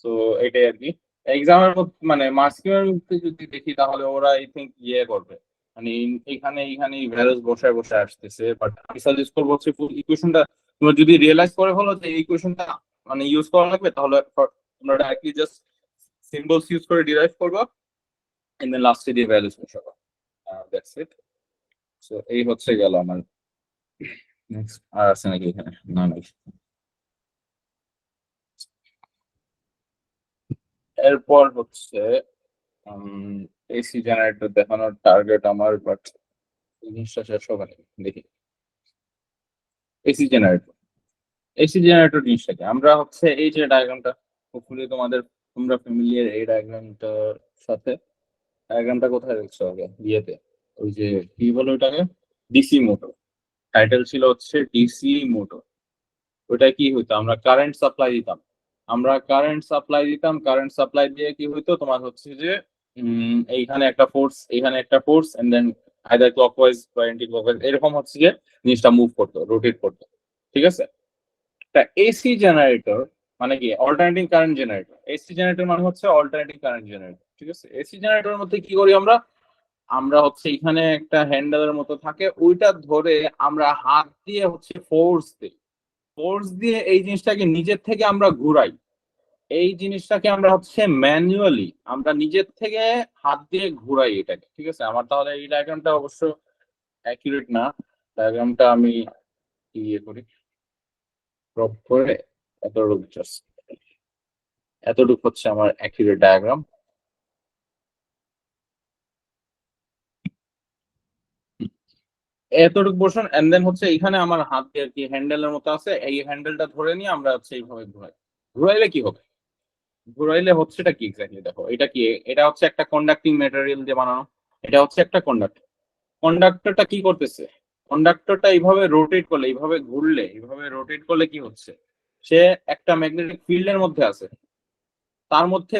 তো এটাই আর কি। এক্সামের মধ্যে মানে মার্কসিমের মধ্যে যদি দেখি তাহলে ওরা আই থিঙ্ক ইয়ে করবে, মানে এখানে এখানে ভ্যালুস বসায় বসায় আসতেছে, বাট আমি সাজেস্ট করবো হচ্ছে ফুল ইকুয়েশনটা তোমরা যদি রিয়েলাইজ করে ফেলো যে এই ইকুয়েশনটা মানে ইউজ করা লাগবে, তাহলে তোমরা ডাইরেক্টলি জাস্ট সিম্বলস ইউজ করে ডিরাইভ করবা এন্ড দেন লাস্টে দিয়ে ভ্যালুস বসাবা, দ্যাটস ইট। সো এই হচ্ছে গেল আমার। নেক্সট আর আছে নাকি এখানে, না নাই। এরপর হচ্ছে এসি জেনারেটর দেখানোর টার্গেট আমার, বাট জিনিসটা শেষ হবে না। দেখি এসি জেনারেটর, এসি জেনারেটর জিনিসটাকে আমরা হচ্ছে এই যে ডায়াগ্রামটা হোপফুলি তোমরা ফ্যামিলিয়ার এই ডায়াগ্রামটার সাথে। ডায়াগ্রামটা কোথায় দেখছো আগে ইয়েতে ওই যে কি বলো ওটাকে ডিসি মোটর টাইটেল ছিল হচ্ছে ডিসি মোটর। ওটা কি হইতো আমরা কারেন্ট সাপ্লাই দিতাম। কারেন্ট সাপ্লাই দিয়ে কি হইতো তোমার হচ্ছে যে এইখানে একটা force and then either clockwise বা অ্যান্টি ক্লকওয়াইজ এরকম হচ্ছে যে জিনিসটা মুভ করতো রোটেট করতো। ঠিক আছে। তা এসি জেনারেটর মানে কি alternating current generator. AC generator মানে হচ্ছে অল্টারনেটিং কারেন্ট জেনারেটর। ঠিক আছে। এসি জেনারেটরের মধ্যে কি করি আমরা আমরা হচ্ছে এখানে একটা হ্যান্ডেলের মতো থাকে ওইটা ধরে আমরা হাত দিয়ে হচ্ছে ফোর্স দিয়ে এই জিনিসটাকে নিজের থেকে আমরা ঘুরাই। এই জিনিসটাকে আমরা হচ্ছে ম্যানুয়ালি আমরা নিজের থেকে হাত দিয়ে ঘুরাই এটাকে। ঠিক আছে। আমার তাহলে এই ডায়াগ্রামটা অবশ্য অ্যাকুরেট না। ডায়াগ্রামটা আমি ইয়ে করি ক্রপ করে এতটুকু হচ্ছে আমার অ্যাকুরেট ডায়াগ্রাম। এতটুকু পোর্শন এন্ড দেন হচ্ছে এখানে আমার হাত দিয়ে আর কি হ্যান্ডেলের মতো আছে এই হ্যান্ডেলটা ধরে নিয়ে আমরা হচ্ছে এইভাবে ঘুরাইলে কি হবে ঘুরাইলে হচ্ছেটা কি এক্স্যাক্টলি দেখো এটা কি এটা হচ্ছে একটা কন্ডাক্টিং ম্যাটেরিয়াল দিয়ে বানানো। এটা হচ্ছে একটা কন্ডাক্টরটা কি করতেছে কন্ডাক্টরটা এইভাবে রোটেট করলে কি হচ্ছে সে একটা ম্যাগনেটিক ফিল্ডের মধ্যে আছে তার মধ্যে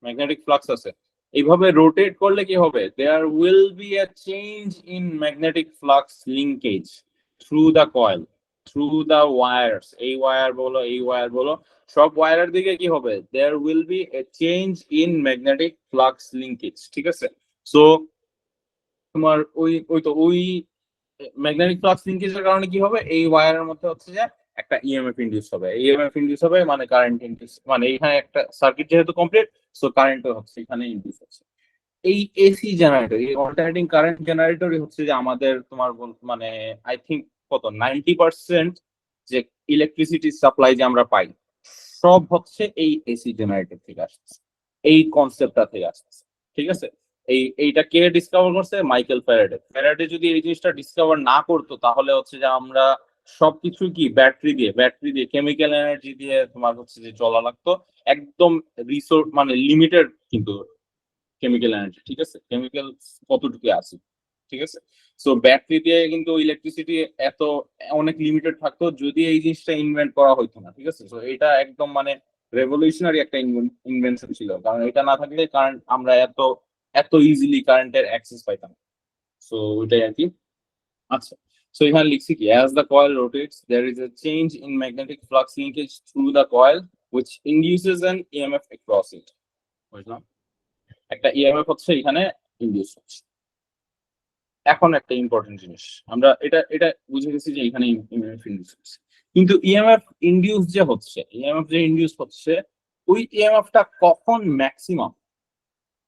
ম্যাগনেটিক ফ্লাক্স আছে। এইভাবে রোটেট করলে কি হবে there will be a change in magnetic flux linkage through the coil through the wires এই ওয়্যার বলো সব ওয়্যারের দিকে কি হবে there will be a change in magnetic flux linkage. ঠিক আছে। সো তোমার ওই ম্যাগনেটিক ফ্লাক্স লিঙ্কেজের কারণে কি হবে এই ওয়্যারের মধ্যে হচ্ছে যে একটা ইএমএফ ইন্ডিউস হবে মানে কারেন্ট ইন্ডিউস মানে এখানে একটা সার্কিট যেহেতু কমপ্লিট সো কারেন্ট হচ্ছে এখানে ইন্ডিউস হচ্ছে। এই এসি জেনারেটর এই অল্টারনেটিং কারেন্ট জেনারেটরই হচ্ছে যে আমাদের তোমার মানে আই থিঙ্ক কত 90% যে ইলেকট্রিসিটি সাপ্লাই যে আমরা পাই সব হচ্ছে এই এসি জেনারেটর থেকে আসছে এই কনসেপ্টটা থেকে আসছে। ঠিক আছে। এইটা কে ডিসকভার করছে মাইকেল ফ্যারাডে যদি এই জিনিসটা ডিসকভার না করতো তাহলে হচ্ছে যে আমরা সবকিছু কি ব্যাটারি দিয়ে কেমিক্যাল এনার্জি দিয়ে তোমার হচ্ছে যে চলা লাগতো একদম রিসোর্স মানে লিমিটেড কিন্তু কেমিক্যাল এনার্জি। ঠিক আছে। কেমিক্যাল কতটুকু আছে। ঠিক আছে। সো ব্যাটারি দিয়ে কিন্তু ইলেকট্রিসিটি এত অনেক লিমিটেড থাকতো যদি এই জিনিসটা ইনভেন্ট করা হইতো না। ঠিক আছে। সো এটা একদম মানে রেভলিউশনারি একটা ইনভেনশন ছিল কারণ এটা না থাকলে কারেন্ট আমরা এত ইজিলি কারেন্টের অ্যাক্সেস পাইতাম। সো ওইটাই আর কি। আচ্ছা। সো এখানে লিখছি কি as the coil rotates there is a change in magnetic flux linkage through the coil which induces an EMF across it. বুঝলাম। একটা ইএমএফ হচ্ছে এখানে ইনডিউস হচ্ছে। এখন একটা ইম্পর্টেন্ট জিনিস আমরা এটা বুঝে গেছি যে এখানে ইএমএফ ইনডিউস হচ্ছে কিন্তু ইএমএফ যে ইনডিউস হচ্ছে ওই ইএমএফটা কখন ম্যাক্সিমাম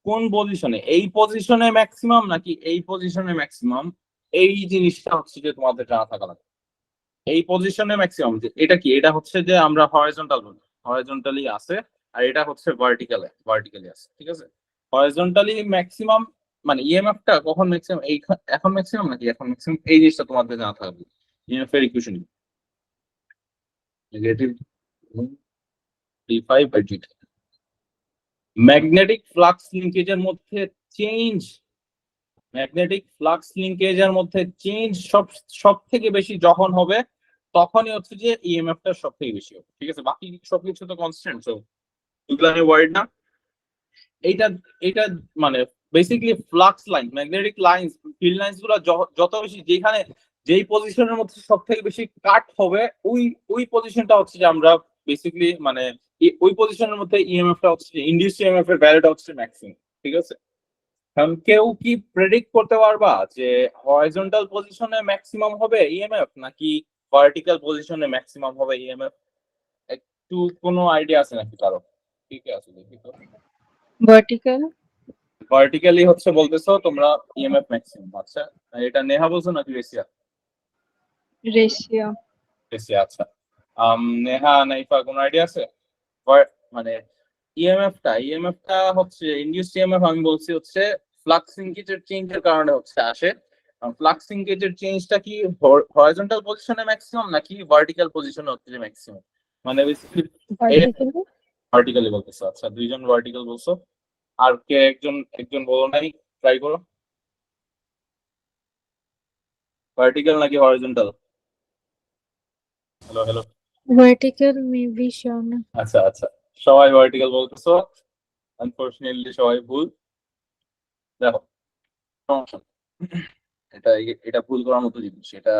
কোন পজিশনে এই পজিশনে ম্যাক্সিমাম নাকি এই পজিশনে ম্যাক্সিমাম এই জিনিসটা হচ্ছে যে তোমাদের জানা থাকা লাগবে। এই পজিশনে ম্যাক্সিমাম যে এটা কি এটা হচ্ছে যে আমরা হরাইজন্টালি আছে আর এটা হচ্ছে ভার্টিক্যালি আছে। ঠিক আছে। হরাইজন্টালি ম্যাক্সিমাম মানে ইএমএফটা কখন ম্যাক্সিমাম এখন ম্যাক্সিমাম নাকি এখন ম্যাক্সিমাম এই জিনিসটা তোমাদের জানা থাকবে। ইএমএফ এর equation negative d5/dt magnetic flux লিঙ্কেজের মধ্যে চেঞ্জ সব থেকে বেশি যখন হবে তখনই হচ্ছে যে ইএমএফটা সব থেকে বেশি হবে। ঠিক আছে। বাকি সবকিছু তো কনস্ট্যান্ট সো এগুলো আমি ওয়ার্ড না। এইটা এইটা মানে basically flux line magnetic lines field lines গুলো যত বেশি যেই পজিশনের মধ্যে সব থেকে বেশি কাট হবে ওই পজিশনটা হচ্ছে যে আমরা বেসিক্যালি মানে ওই পজিশনের মধ্যে ইএমএফটা হচ্ছে ইনডিউস ইএমএফ এর ভ্যালুটা হচ্ছে ম্যাক্সিমাম। ঠিক আছে। কারণ কেউ কি প্রেডিক্ট করতে পারবা যে হরাইজন্টাল পজিশনে ম্যাক্সিমাম হবে ইএমএফ নাকি ভার্টিক্যাল পজিশনে ম্যাক্সিমাম হবে ইএমএফ একটু কোনো আইডিয়া আছে নাকি কারো? ঠিক আছে দেখি তো। ভার্টিক্যাল ভার্টিক্যালি হচ্ছে বলতেছো তোমরা ইএমএফ ম্যাক্সিমাম। আচ্ছা এটা নেহা বলছো নাকি রেসিয়া? রেশিয়া আচ্ছা। নেহা নাইফা কোনো আইডিয়া আছে মানে ইএমএফটা হচ্ছে ইনডিউসড ইএমএফ আমি বলছি হচ্ছে ফ্লাক্স লিঙ্কেজের চেঞ্জের কারণে হচ্ছে আসে ফ্লাক্স লিঙ্কেজের চেঞ্জটা কি হরাইজন্টাল পজিশনে ম্যাক্সিমাম নাকি ভার্টিক্যাল পজিশনে হচ্ছে ম্যাক্সিমাম? মানে বেসিক্যালি ভার্টিক্যালি। ভার্টিক্যালি বলতেছো। আচ্ছা, দুইজন ভার্টিক্যাল বলছো, আর কে একজন একজন বলো নাই, ট্রাই করো। ভার্টিক্যাল নাকি horizontal? Hello hello. Vertical, maybe sure না। আচ্ছা আচ্ছা, সবাই ভার্টিক্যাল বলতেছো, আনফরচুনেটলি সবাই ভুল। দেখো, সমস্যা নেই। এটা এটা ভুল করার মতো জিনিস, এটা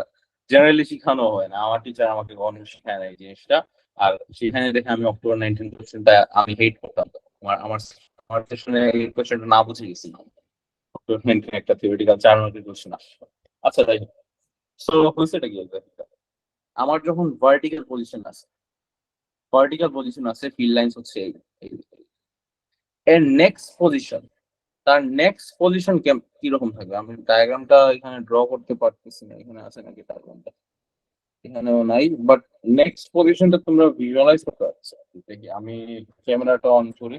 জেনারেলি শিখানো হয় না। আমার টিচার আমাকে কখনো শেখায় না এই জিনিসটা। আর সেখানে দেখে আমি অক্টোবর 19 কোশ্চেনটা আমি হেট করতাম। আমার আমার আমার সেশনে এই কোশ্চেনটা না বুঝে গেছিলাম। অক্টোবর 19 একটা থিওরিটিক্যাল 4 মার্কের কোশ্চেন আসছে। আচ্ছা, তাই সো হয়েছেটা কি বলতে, আমার যখন ভার্টিক্যাল পজিশন আছে ফিল্ড লাইন্স হচ্ছে এর নেক্সট পজিশন, তার নেক্সট পজিশন কিরকম থাকবে? আমি ডায়াগ্রামটা এখানে ড্র করতে পারতেছি না, এখানে আছে নাকি ডায়াগ্রামটা? এখানেও নাই, বাট নেক্সট পজিশনটা তোমরা ভিজুয়ালাইজ করতে পারছো। দেখি আমি ক্যামেরাটা অন করি।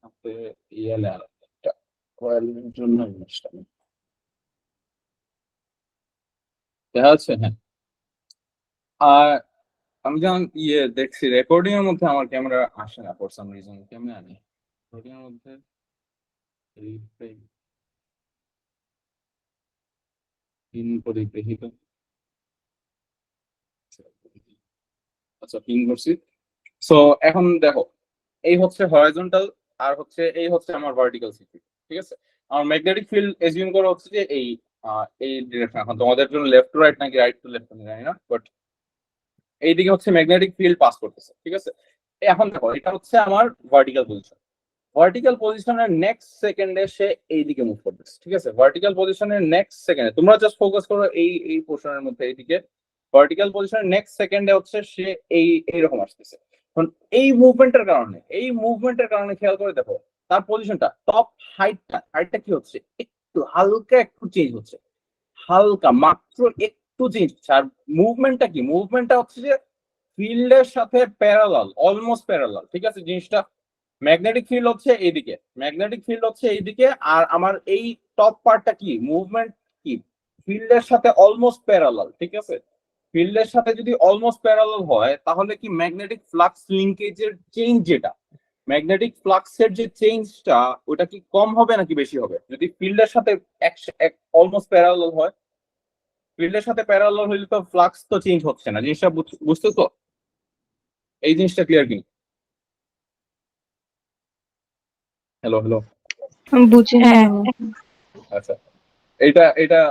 আপনি ইয়ালে আর একটা কয়েলের জন্য জিনিসটা দেখা যাচ্ছে, হ্যাঁ। আর আমি যখন দেখছি রেকর্ডিং এর মধ্যে আমার ক্যামেরা আসে না ফর সাম রিজন। কেমনে আনি রেকর্ডিং এর মধ্যে? পিন করে দেখি তো। আচ্ছা, পিন করছি। সো এখন দেখো, এই হচ্ছে হরাইজন্টাল, আর হচ্ছে এই হচ্ছে আমার ভার্টিক্যাল সিটি। ঠিক আছে, আমার ম্যাগনেটিক ফিল্ড এজিউম করা হচ্ছে যে এই ডিরেকশন। এখন তোমাদের জন্য লেফট টু রাইট নাকি রাইট টু লেফট আমি জানি না, বাট এইদিকে হচ্ছে ম্যাগনেটিক ফিল্ড পাস করতেছে। ঠিক আছে, এখন দেখো, এটা হচ্ছে আমার ভার্টিক্যাল পজিশন। ভার্টিক্যাল পজিশনের নেক্সট সেকেন্ডে সে এইদিকে মুভ করতেছে। ঠিক আছে, ভার্টিক্যাল পজিশনের নেক্সট সেকেন্ডে তোমরা জাস্ট ফোকাস করো এই পোর্শনের মধ্যে, এইদিকে ভার্টিক্যাল পজিশনের নেক্সট সেকেন্ডে হচ্ছে সে এইরকম আসতেছে। এখন এই মুভমেন্টের কারণে খেয়াল করে দেখো, তার পজিশনটা, টপ হাইটটা কি হচ্ছে, একটু হালকা একটু চেঞ্জ হচ্ছে, হালকা মাত্র একটু চেঞ্জ হচ্ছে। আর মুভমেন্টটা হচ্ছে যে ফিল্ডের সাথে প্যারালাল, অলমোস্ট প্যারালাল। ঠিক আছে, জিনিসটা ম্যাগনেটিক ফিল্ড হচ্ছে এইদিকে, আর আমার এই টপ পার্টটা কি, মুভমেন্ট কি ফিল্ডের সাথে অলমোস্ট প্যারালাল। ঠিক আছে, ফিল্ডের সাথে যদি অলমোস্ট প্যারালাল হয়, তাহলে কি ম্যাগনেটিক ফ্লাক্স লিঙ্কেজের চেঞ্জ, যেটা ম্যাগনেটিক ফ্লাক্সের যে চেঞ্জটা, ওটা কি কম হবে নাকি বেশি হবে? যদি ফিল্ডের সাথে অলমোস্ট প্যারালাল হয়, ফিল্ডের সাথে প্যারালাল হইলে তো ফ্লাক্স তো চেঞ্জ হচ্ছে না। জিনিসটা বুঝতেছো? এই জিনিসটা ক্লিয়ার কি? Hello hello. বুঝি না। আচ্ছা, এটা এটা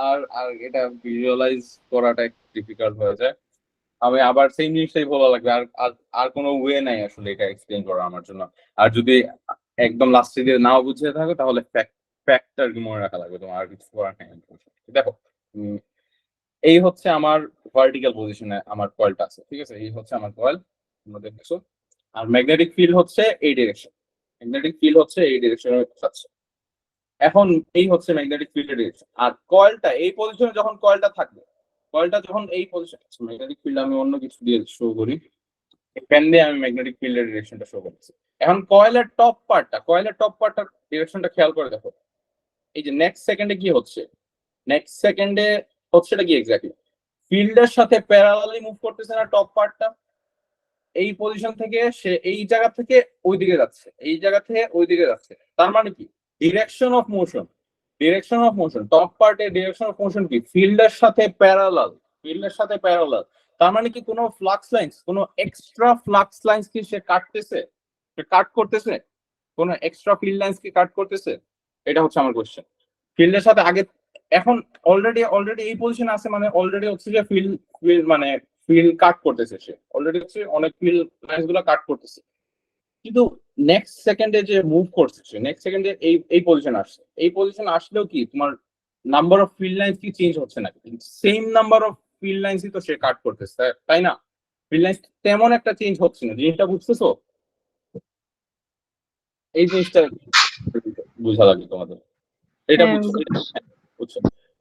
আর আর এটা ভিজুয়ালাইজ করাটা একটু ডিফিকাল্ট হয়ে যায়। আমি আবার সেম জিনিসটাই ভালো লাগবে, আর আর আর কোনো ওয়ে নাই আসলে এটা এক্সপ্লেন করা আমার জন্য। আর যদি একদম লাস্টে দিয়ে নাও বুঝে থাকো, তাহলে ফ্যাক্টর কি মনে রাখা লাগবে, তোমার আর কিছু করার নেই। দেখো, এই হচ্ছে আমার ভার্টিক্যাল পজিশনে আমার কয়েলটা আছে। ঠিক আছে, এই হচ্ছে আমার কয়েল, তোমরা দেখছো। আর ম্যাগনেটিক ফিল্ড হচ্ছে এই ডিরেকশনে যাচ্ছে। এখন এই হচ্ছে ম্যাগনেটিক ফিল্ডের ডিরেকশন। আর কয়েলটা এই পজিশনে যখন কয়েলটা যখন এই পজিশন, ম্যাগনেটিক ফিল্ড আমি অন্য কিছু দিয়ে শো করি, পেন দিয়ে আমি ম্যাগনেটিক ফিল্ডের ডিরেকশনটা শো করছি। এখন কয়েলের টপ পার্টটা ডিরেকশনটা খেয়াল করে দেখো। এই যে নেক্সট সেকেন্ডে কি হচ্ছে, হচ্ছেটা কি এক্স্যাক্টলি, ফিল্ডের সাথে প্যারালালি মুভ করতেছে না টপ পার্টটা? এই পজিশন থেকে সে এই জায়গা থেকে ওইদিকে যাচ্ছে, তার মানে কি, ডিরেকশন অফ মোশন টপ পার্টের ডিরেকশন অফ মোশন কি ফিল্ডের সাথে প্যারালাল। তার মানে কি কোনো এক্সট্রা ফ্লাক্স লাইন্স কি সে কাট করতেছে, কোনো এক্সট্রা ফিল্ড লাইন্স কি কাট করতেছে? এটা হচ্ছে আমার কোশ্চেন। ফিল্ডের সাথে আগে, এখন অলরেডি এই পজিশন আছে, মানে অলরেডি হচ্ছে যে ফিল্ড কাট করতেছে, সে অলরেডি হচ্ছে অনেক ফিল্ড লাইন্স গুলো কাট করতেছে। কিন্তু নেক্সট সেকেন্ডে যে মুভ করছে, নেক্সট সেকেন্ডে এই পজিশন আসলেও কি তোমার নাম্বার অফ ফিল্ড লাইন্স কি চেঞ্জ হচ্ছে না? সেম নাম্বার অফ ফিল্ড লাইন্সই তো সে কাট করতেছে, তাই না? ফিল্ড লাইন্স তেমন একটা চেঞ্জ হচ্ছে না। জিনিসটা বুঝতেছো? এই জিনিসটা বুঝা লাগে তোমাদের, এটা হ্যাঁ, বুঝছো?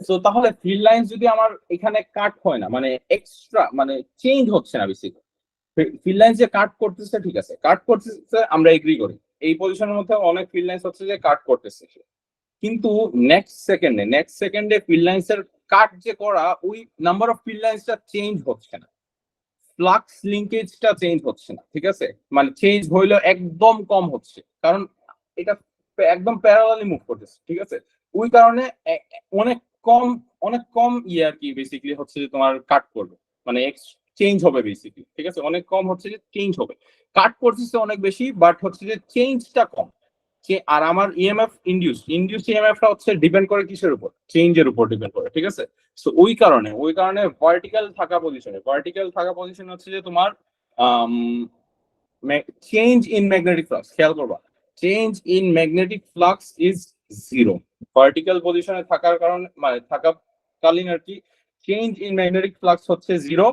তো তাহলে ফিল্ড লাইন্স যদি আমার এখানে কাট হয় না, মানে এক্সট্রা চেঞ্জ হচ্ছে না বেসিক্যালি, ফিল্ড লাইন্স যে কাট করতেছে, ঠিক আছে, কাট করতেছে, আমরা এগ্রি করি, এই পজিশনের মধ্যে অনেক ফিল্ড লাইন্স হচ্ছে যে কাট করতেছে সে। কিন্তু নেক্সট সেকেন্ডে ফিল্ড লাইন্সের কাট যে করা, ওই নাম্বার অফ ফিল্ড লাইন্সটা চেঞ্জ হচ্ছে না, ফ্লাক্স লিঙ্কেজটা চেঞ্জ হচ্ছে না, ঠিক আছে? মানে চেঞ্জ হইলেও একদম কম হচ্ছে, কারণ এটা একদম প্যারালালি মুভ করতেছে, ঠিক আছে? ওই কারণে অনেক কম, অনেক কম ইয়ে আর কি বেসিক্যালি হচ্ছে যে তোমার কাট করবে, মানে চেঞ্জ হবে বেসিক্যালি, ঠিক আছে? অনেক কম হচ্ছে যে চেঞ্জ হবে, কাট করতেছে অনেক বেশি, বাট হচ্ছে যে চেঞ্জটা কম। আর আমার ইএমএফ ইনডিউস ইএমএফটা হচ্ছে ডিপেন্ড করে কিসের উপর? চেঞ্জের উপর ডিপেন্ড করে, ঠিক আছে? সো ওই কারণে ভার্টিক্যাল থাকা পজিশন হচ্ছে যে তোমার চেঞ্জ ইন ম্যাগনেটিক ফ্লাক্স, খেয়াল করবা, change in magnetic flux is zero. Vertical পজিশনে থাকার কারণে, মানে থাকাকালীন আর কি, চেঞ্জ ইন ম্যাগনেটিক ফ্লাক্স হচ্ছে জিরো,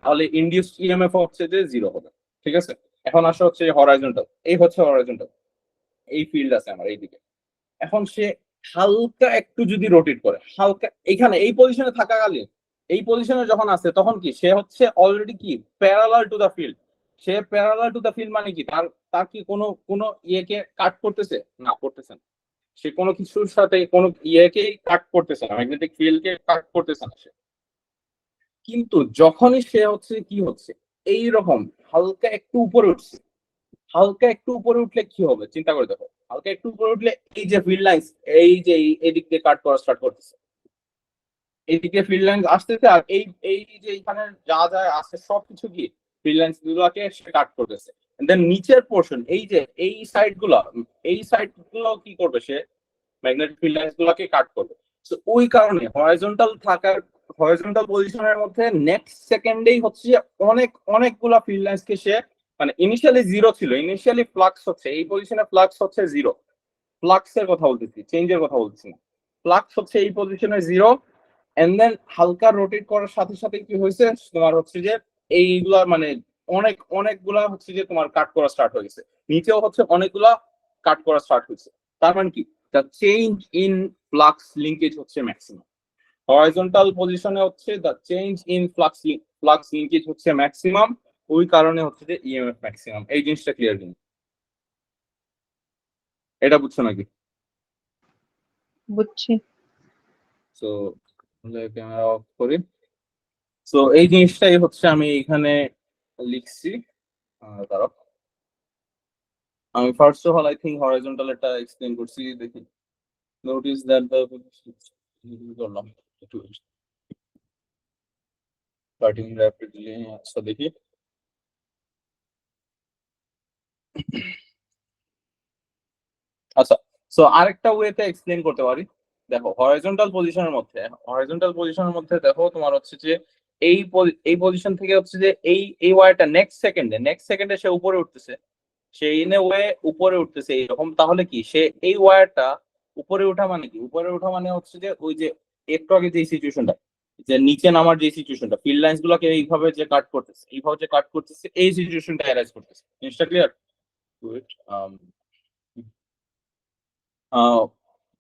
তাহলে ইনডিউসড ইএমএফ হচ্ছে যে জিরো হবে, ঠিক আছে? এখন আসা হচ্ছে হরাইজন্টাল, এই হচ্ছে হরাইজন্টাল, এই ফিল্ড আছে আমার এইদিকে। এখন সে হালকা একটু যদি রোটেট করে, হালকা এখানে এই পজিশনে থাকাকালীন, এই পজিশনে যখন আছে তখন কি সে হচ্ছে অলরেডি কি প্যারালাল টু দা ফিল্ড। সে প্যারালাল টু দা ফিল্ড মানে কি, তার তার কি কোনো কোনো ইয়েকে কাট করতেছে না, করতেছে না। সে কোনো কিছুর সাথে কোনো ইয়েকে কাট করতেছে না, ম্যাগনেটিক ফিল্ডকে কাট করতেছে না সে। কিন্তু যখনই সে হচ্ছে কি হচ্ছে, এই রকম হালকা একটু উপরে উঠছে, হালকা একটু উপরে উঠলে কি হবে চিন্তা করে দেখো, হালকা একটু উপরে উঠলে এই যে ফিল্ড লাইন্স, এই যে এদিক দিয়ে কাট করা স্টার্ট করতেছে, এইদিকে ফিল্ড লাইন্স আসতেছে, আর এই এই যে এখানে যা যা আছে সবকিছু কি ফিল্ড লাইন্স গুলোকে সে কাট করতেছে। দেন নিচের পোর্শন, এই যে এই সাইড গুলো কি করবে সে, ম্যাগনেটিক ফিল্ড লাইন্স গুলোকে কাট করবে। তো ওই কারণে হরাইজন্টাল পজিশনের মধ্যে নেক্সট সেকেন্ডেই হচ্ছে যে অনেকগুলা ফিল্ড লাইন্সকে সে, মানে ইনিশিয়ালি জিরো ছিল, ইনিশিয়ালি ফ্লাক্স হচ্ছে এই পজিশনে, ফ্লাক্স হচ্ছে জিরো, ফ্লাক্সের কথা বলতেছি, চেঞ্জের কথা বলতেছি না। ফ্লাক্স হচ্ছে এই পজিশনে জিরো, এন্ড দেন হালকা রোটেট করার সাথে সাথে কি হয়েছে তোমার হচ্ছে যে এইগুলা মানে অনেকগুলা হচ্ছে যে তোমার কাট করা স্টার্ট হয়ে গেছে, নিচেও হচ্ছে অনেকগুলা কাট করা স্টার্ট হয়েছে। তার মানে কি, the change in flux linkage হচ্ছে ম্যাক্সিমাম। হরাইজন্টাল পজিশনে হচ্ছে the change in flux linkage হচ্ছে ম্যাক্সিমাম, ওই কারণে হচ্ছে যে ইএমএফ ম্যাক্সিমাম। এই জিনিসটা ক্লিয়ার কিনা, এটা বুঝছো নাকি? বুঝছি। সো ক্যামেরা অফ করি। সো এই জিনিসটাই হচ্ছে আমি এখানে লিখছি। দাঁড়াও, আমি first of all I think horizontal এটা এক্সপ্লেন করছি, দেখি। নোটিস দ্যাট দ্য করলাম একটু স্টার্টিং র্যাপিডলি, আচ্ছা দেখি। আচ্ছা, সো আরেকটা ওয়েতে এক্সপ্লেন করতে পারি। দেখো হরাইজন্টাল পজিশনের মধ্যে দেখো তোমার হচ্ছে যে এই পজিশন থেকে হচ্ছে যে এই ওয়ারটা নেক্সট সেকেন্ডে সে উপরে উঠতেছে, সে ইন এ ওয়ে উপরে উঠতেছে এইরকম। তাহলে কি সে এই ওয়ারটা উপরে ওঠা মানে কি, উপরে ওঠা মানে হচ্ছে যে ওই যে একটু আগে যে সিচুয়েশনটা, যে নিচে নামার যে সিচুয়েশনটা, ফিল্ড লাইন্স গুলোকে এইভাবে যে কাট করতেছে, এই সিচুয়েশনটা অ্যারাইজ করতেছে। জিনিসটা ক্লিয়ার? আহ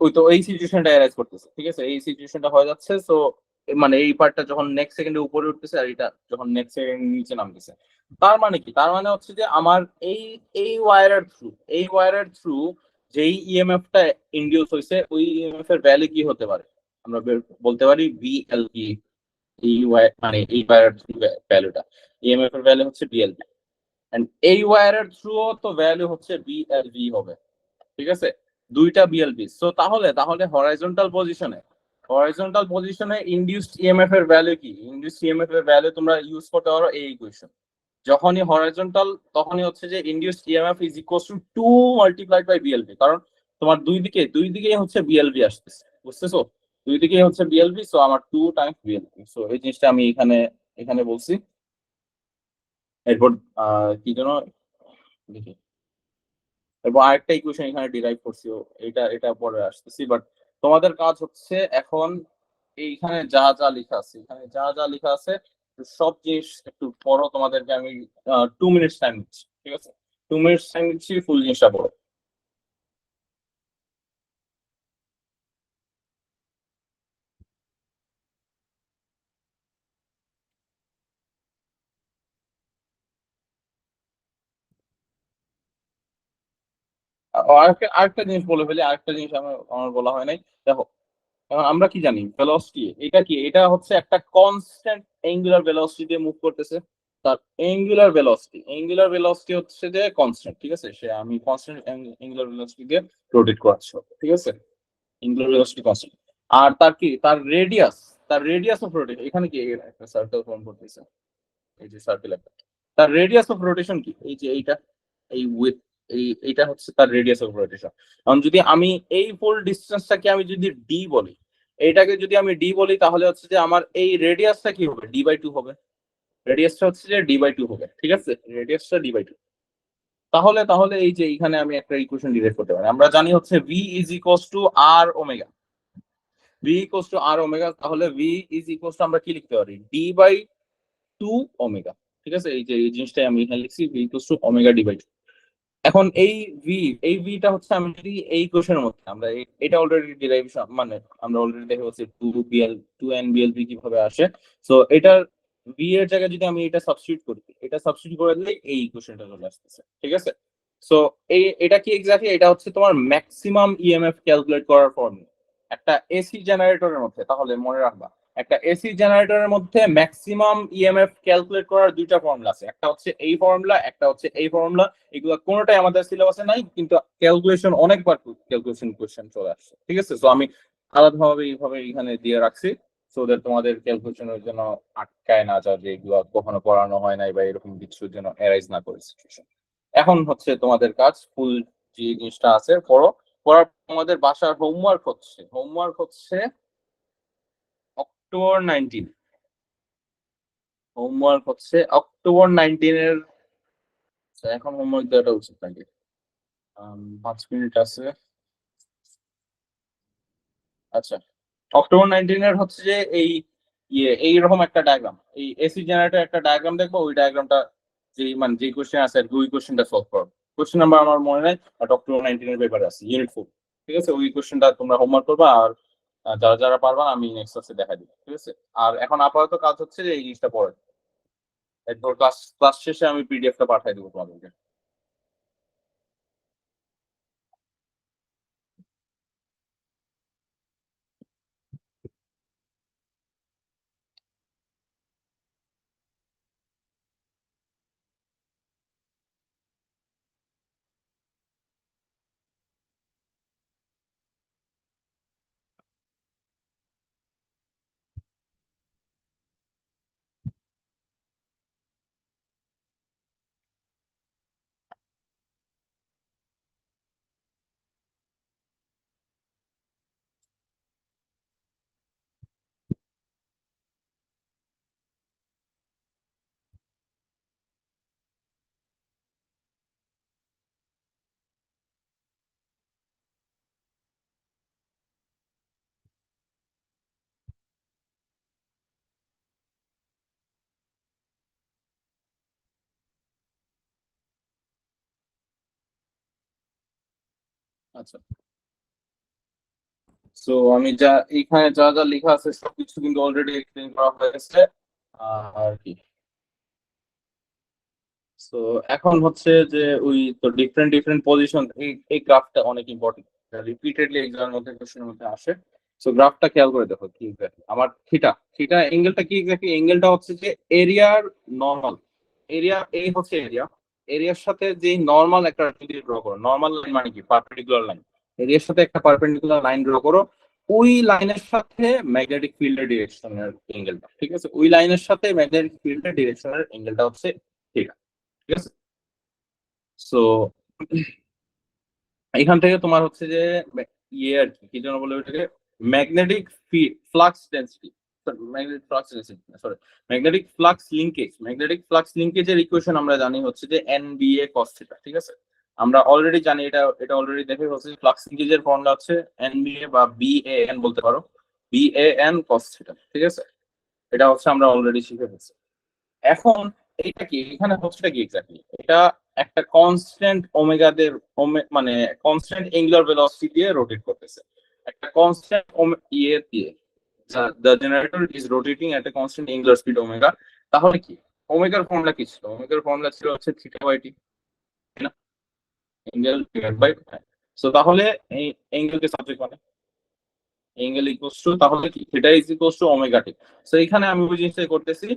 ওই তো এই সিচুয়েশনটা অ্যারাইজ করতেছে, ঠিক আছে? এই সিচুয়েশনটা হয়ে যাচ্ছে, সো মানে এই পার্টটা যখন নেক্সট সেকেন্ডে উপরে উঠতেছে আর এটা যখন নেক্সট সেকেন্ড নিচে নামতেছে, তার মানে কি, তার মানে হচ্ছে যে আমার এই এই ওয়ারের থ্রু যেই ইএমএফ টা ইনডিউস হয়েছে, ওই ইএমএফ এর ভ্যালু কি হতে পারে, আমরা বলতে পারি বিএলবি। মানে এই ওয়ারের ভ্যালুটা, ইএমএফ এর ভ্যালু হচ্ছে বিএলবি, এন্ড এই ওয়ারের থ্রু তো ভ্যালু হচ্ছে বিএলবি হবে, ঠিক আছে? দুইটা বিএলবি। সো তাহলে হরাইজন্টাল পজিশনে ইনডিউসড ইএমএফ এর ভ্যালু কি, ইনডিউসড ইএমএফ এর ভ্যালু তোমরা ইউজ করতে পারো এই ইকুয়েশন। যখনই হরাইজন্টাল তখনই হচ্ছে যে induced EMF is equals to 2 multiplied by BLV, কারণ তোমার দুই দিকেই হচ্ছে বিএলবি আসতেছে, বুঝতেছো? দুই দিকেই হচ্ছে বিএলবি, সো আমার 2 টাইমস বিএলবি। সো এই জিনিসটা আমি এখানে এখানে বলছি। এরপর কি যেন দেখি, এবং আরেকটা ইকুয়েশন এখানে ডিরাইভ করছি, এটা এটা পরে আসতেছি। বাট তোমাদের কাজ হচ্ছে এখন এইখানে যা যা লেখা আছে সব জিনিস একটু পড়ো। তোমাদেরকে আমি 2 মিনিটস টাইম দিচ্ছি, ঠিক আছে? 2 মিনিটস টাইম দিচ্ছি, ফুল জিনিসটা পড়ো। আরেকটা জিনিস বলে ফেলি, আরেকটা জিনিস আমার বলা হয় নাই। দেখো, এখন আমরা কি জানি ভেলোসিটি, এটা কি, এটা হচ্ছে একটা কনস্ট্যান্ট অ্যাঙ্গুলার ভেলোসিটি দিয়ে মুভ করতেছে। তার অ্যাঙ্গুলার ভেলোসিটি হচ্ছে যে কনস্ট্যান্ট, ঠিক আছে, সে আমি কনস্ট্যান্ট অ্যাঙ্গুলার ভেলোসিটি দিয়ে রোটেট করাচ্ছি, ঠিক আছে, অ্যাঙ্গুলার ভেলোসিটি কনস্ট্যান্ট। আর তার কি, তার রেডিয়াস অফ রোটেশন, এখানে কি একটা সার্কেল ফর্ম করতেছে, এই যে সার্কেল একটা, তার রেডিয়াস অফ রোটেশন কি, এই যে এইটা, এই উইথ, এইটা হচ্ছে তার রেডিয়াস অফ রোটেশন। এখন যদি আমি এই ফুল ডিসটেন্সটাকে আমি যদি ডি বলি, এইটাকে যদি আমি ডি বলি, তাহলে হচ্ছে যে আমার এই রেডিয়াসটা কি হবে, ডি/2 হবে। রেডিয়াসটা হচ্ছে যে ডি/2 হবে, ঠিক আছে, রেডিয়াসটা ডি/2। তাহলে তাহলে এই যে এখানে আমি একটা ইকুয়েশন ডিরাইভ করতে পারি, আমরা জানি হচ্ছে V is equals to R omega, V equals to R omega. তাহলে ভি ইজ ইকুয়ালস টু আমরা কি লিখতে পারি, ডি/2 ওমেগা, ঠিক আছে, এই যে এই জিনিসটাই আমি এখানে লিখছি, ভি ইকুয়ালস টু ওমেগা ডি/2। এখন এই ভিটা হচ্ছে, আমি যদি এই কোশ্চেনের মধ্যে আমরা এটা অলরেডি ডিরাইভেশন, মানে আমরা অলরেডি দেখে বলছি 2n/BL/v কিভাবে আসে। সো এটার ভি এর জায়গায় যদি আমি এটা সাবস্টিটিউট করি, এটা সাবস্টিটিউট করে দিলে এই ইকুয়েশনটা চলে আসতেছে, ঠিক আছে। সো এটা কি এক্স্যাক্টলি, এটা হচ্ছে তোমার ম্যাক্সিমাম ইএমএফ ক্যালকুলেট করার ফর্মুলা একটা এসি জেনারেটরের মধ্যে। তাহলে মনে রাখবা, একটা এসি জেনারেটরের মধ্যে ম্যাক্সিমাম ইএমএফ ক্যালকুলেট করার দুইটা ফর্মুলা আছে, একটা হচ্ছে এই ফর্মুলা, একটা হচ্ছে এই ফর্মুলা। এগুলো কোনোটাই আমাদের সিলেবাসে নাই, কিন্তু ক্যালকুলেশন অনেকবার ক্যালকুলেশন কোশ্চেন চলে আসছে, ঠিক আছে। তো আমি আলাদাভাবে এইভাবে এখানে দিয়ে রাখছি, সো দ্যাট তোমাদের ক্যালকুলেশনের জন্য আটকায় না যা, যে এগুলো কখনো পড়ানো হয় নাই বা এরকম কিছু যেন এরাইজ না করে সিচুয়েশন। এখন হচ্ছে তোমাদের কাজ, ফুল যে জিনিসটা আছে পড়ার তোমাদের বাসার হোমওয়ার্ক হচ্ছে অক্টোবর 19, হোমওয়ার্ক হচ্ছে অক্টোবর 19 এর। এখন হোমওয়ার্ক দেওয়াটা উচিত নাকি, 5 মিনিট আছে। আচ্ছা, অক্টোবর 19 এর হচ্ছে যে এইরকম একটা ডায়াগ্রাম, এই এসি জেনারেটর একটা ডায়াগ্রাম দেখবো, ওই ডায়াগ্রামটা যে কোশ্চেন আছে আর কি, ওই কোশ্চেনটা সলভ করো। কোশ্চেন নাম্বার আমার মনে নাই, বাট অক্টোবর 19 এর পেপারে আছে, ইউনিট 4, ঠিক আছে। ওই কোশ্চেনটা তোমরা হোমওয়ার্ক করবা, আর যারা যারা পারবা আমি নেক্সট ক্লাসে দেখা দিই, ঠিক আছে। আর এখন আপাতত কাজ হচ্ছে যে এই জিনিসটা পড়ে, এরপর ক্লাস ক্লাস শেষে আমি পিডিএফটা পাঠিয়ে দেবো তোমাদেরকে। আচ্ছা, সো আমি যা এখানে যা যা লেখা আছে সবকিছু কিন্তু অলরেডি এক্সপ্লেন করা হয়েছে আর কি। সো এখন হচ্ছে যে ওই তো ডিফারেন্ট ডিফারেন্ট পজিশন, এই গ্রাফটা অনেক ইম্পর্টেন্ট, রিপিটেডলি এক্সামের মধ্যে কোশ্চেনের মধ্যে আসে। সো গ্রাফটা খেয়াল করে দেখো কি exactly। আমার থিটা থিটা অ্যাঙ্গেলটা কি এক্স্যাক্টলি, অ্যাঙ্গেলটা হচ্ছে যে এরিয়ার নর্মাল, এই হচ্ছে এরিয়ার সাথে যে নর্মাল একটা যদি ড্র করো, নর্মাল লাইন মানে কি, পারপেন্ডিকুলার লাইন, এরিয়ার সাথে একটা পারপেন্ডিকুলার লাইন ড্র করো, ওই লাইনের সাথে ম্যাগনেটিক ফিল্ডের ডিরেকশনের অ্যাঙ্গেলটা, ঠিক আছে, ওই লাইনের সাথে ম্যাগনেটিক ফিল্ডের ডিরেকশনের অ্যাঙ্গেলটা হচ্ছে থিটা, ঠিক আছে। সো এখান থেকে তোমার হচ্ছে যে আর কি কি যেন বলে ওইটাকে, magnetic flux density, magnetic flux লিঙ্কেজের ইকুয়েশন আমরা জানি হচ্ছে যে NBA cos থিটা, ঠিক আছে। আমরা অলরেডি জানি, এটা অলরেডি দেখে হচ্ছে ফ্লাক্স লিঙ্কেজের ফর্মুলা হচ্ছে NBA বা BAN বলতে পারো, BAN cos থিটা, ঠিক আছে। এটা হচ্ছে আমরা অলরেডি শিখে ফেলছি। এখন এটা কি, এখানে হচ্ছে কি এক্স্যাক্টলি, এটা একটা কনস্ট্যান্ট ওমেগাদের মানে কনস্ট্যান্ট অ্যাঙ্গুলার ভেলোসিটি দিয়ে রোটেট করতেছে, একটা কনস্ট্যান্ট দিয়ে the generator is rotating at a constant angular speed omega। তাহলে কি ওমেগার ফর্মুলা কি ছিল, ওমেগার ফর্মুলা ছিল হচ্ছে থিটা বাই টি, তাই না, অ্যাঙ্গেল ডিভাইড বাই সো তাহলে এই অ্যাঙ্গেলকে সাবজেক্ট মানে অ্যাঙ্গেল ইকুয়ালস টু তাহলে কি theta is equals two omega t. So এখানে আমি ওই জিনিসটাই করতেছি,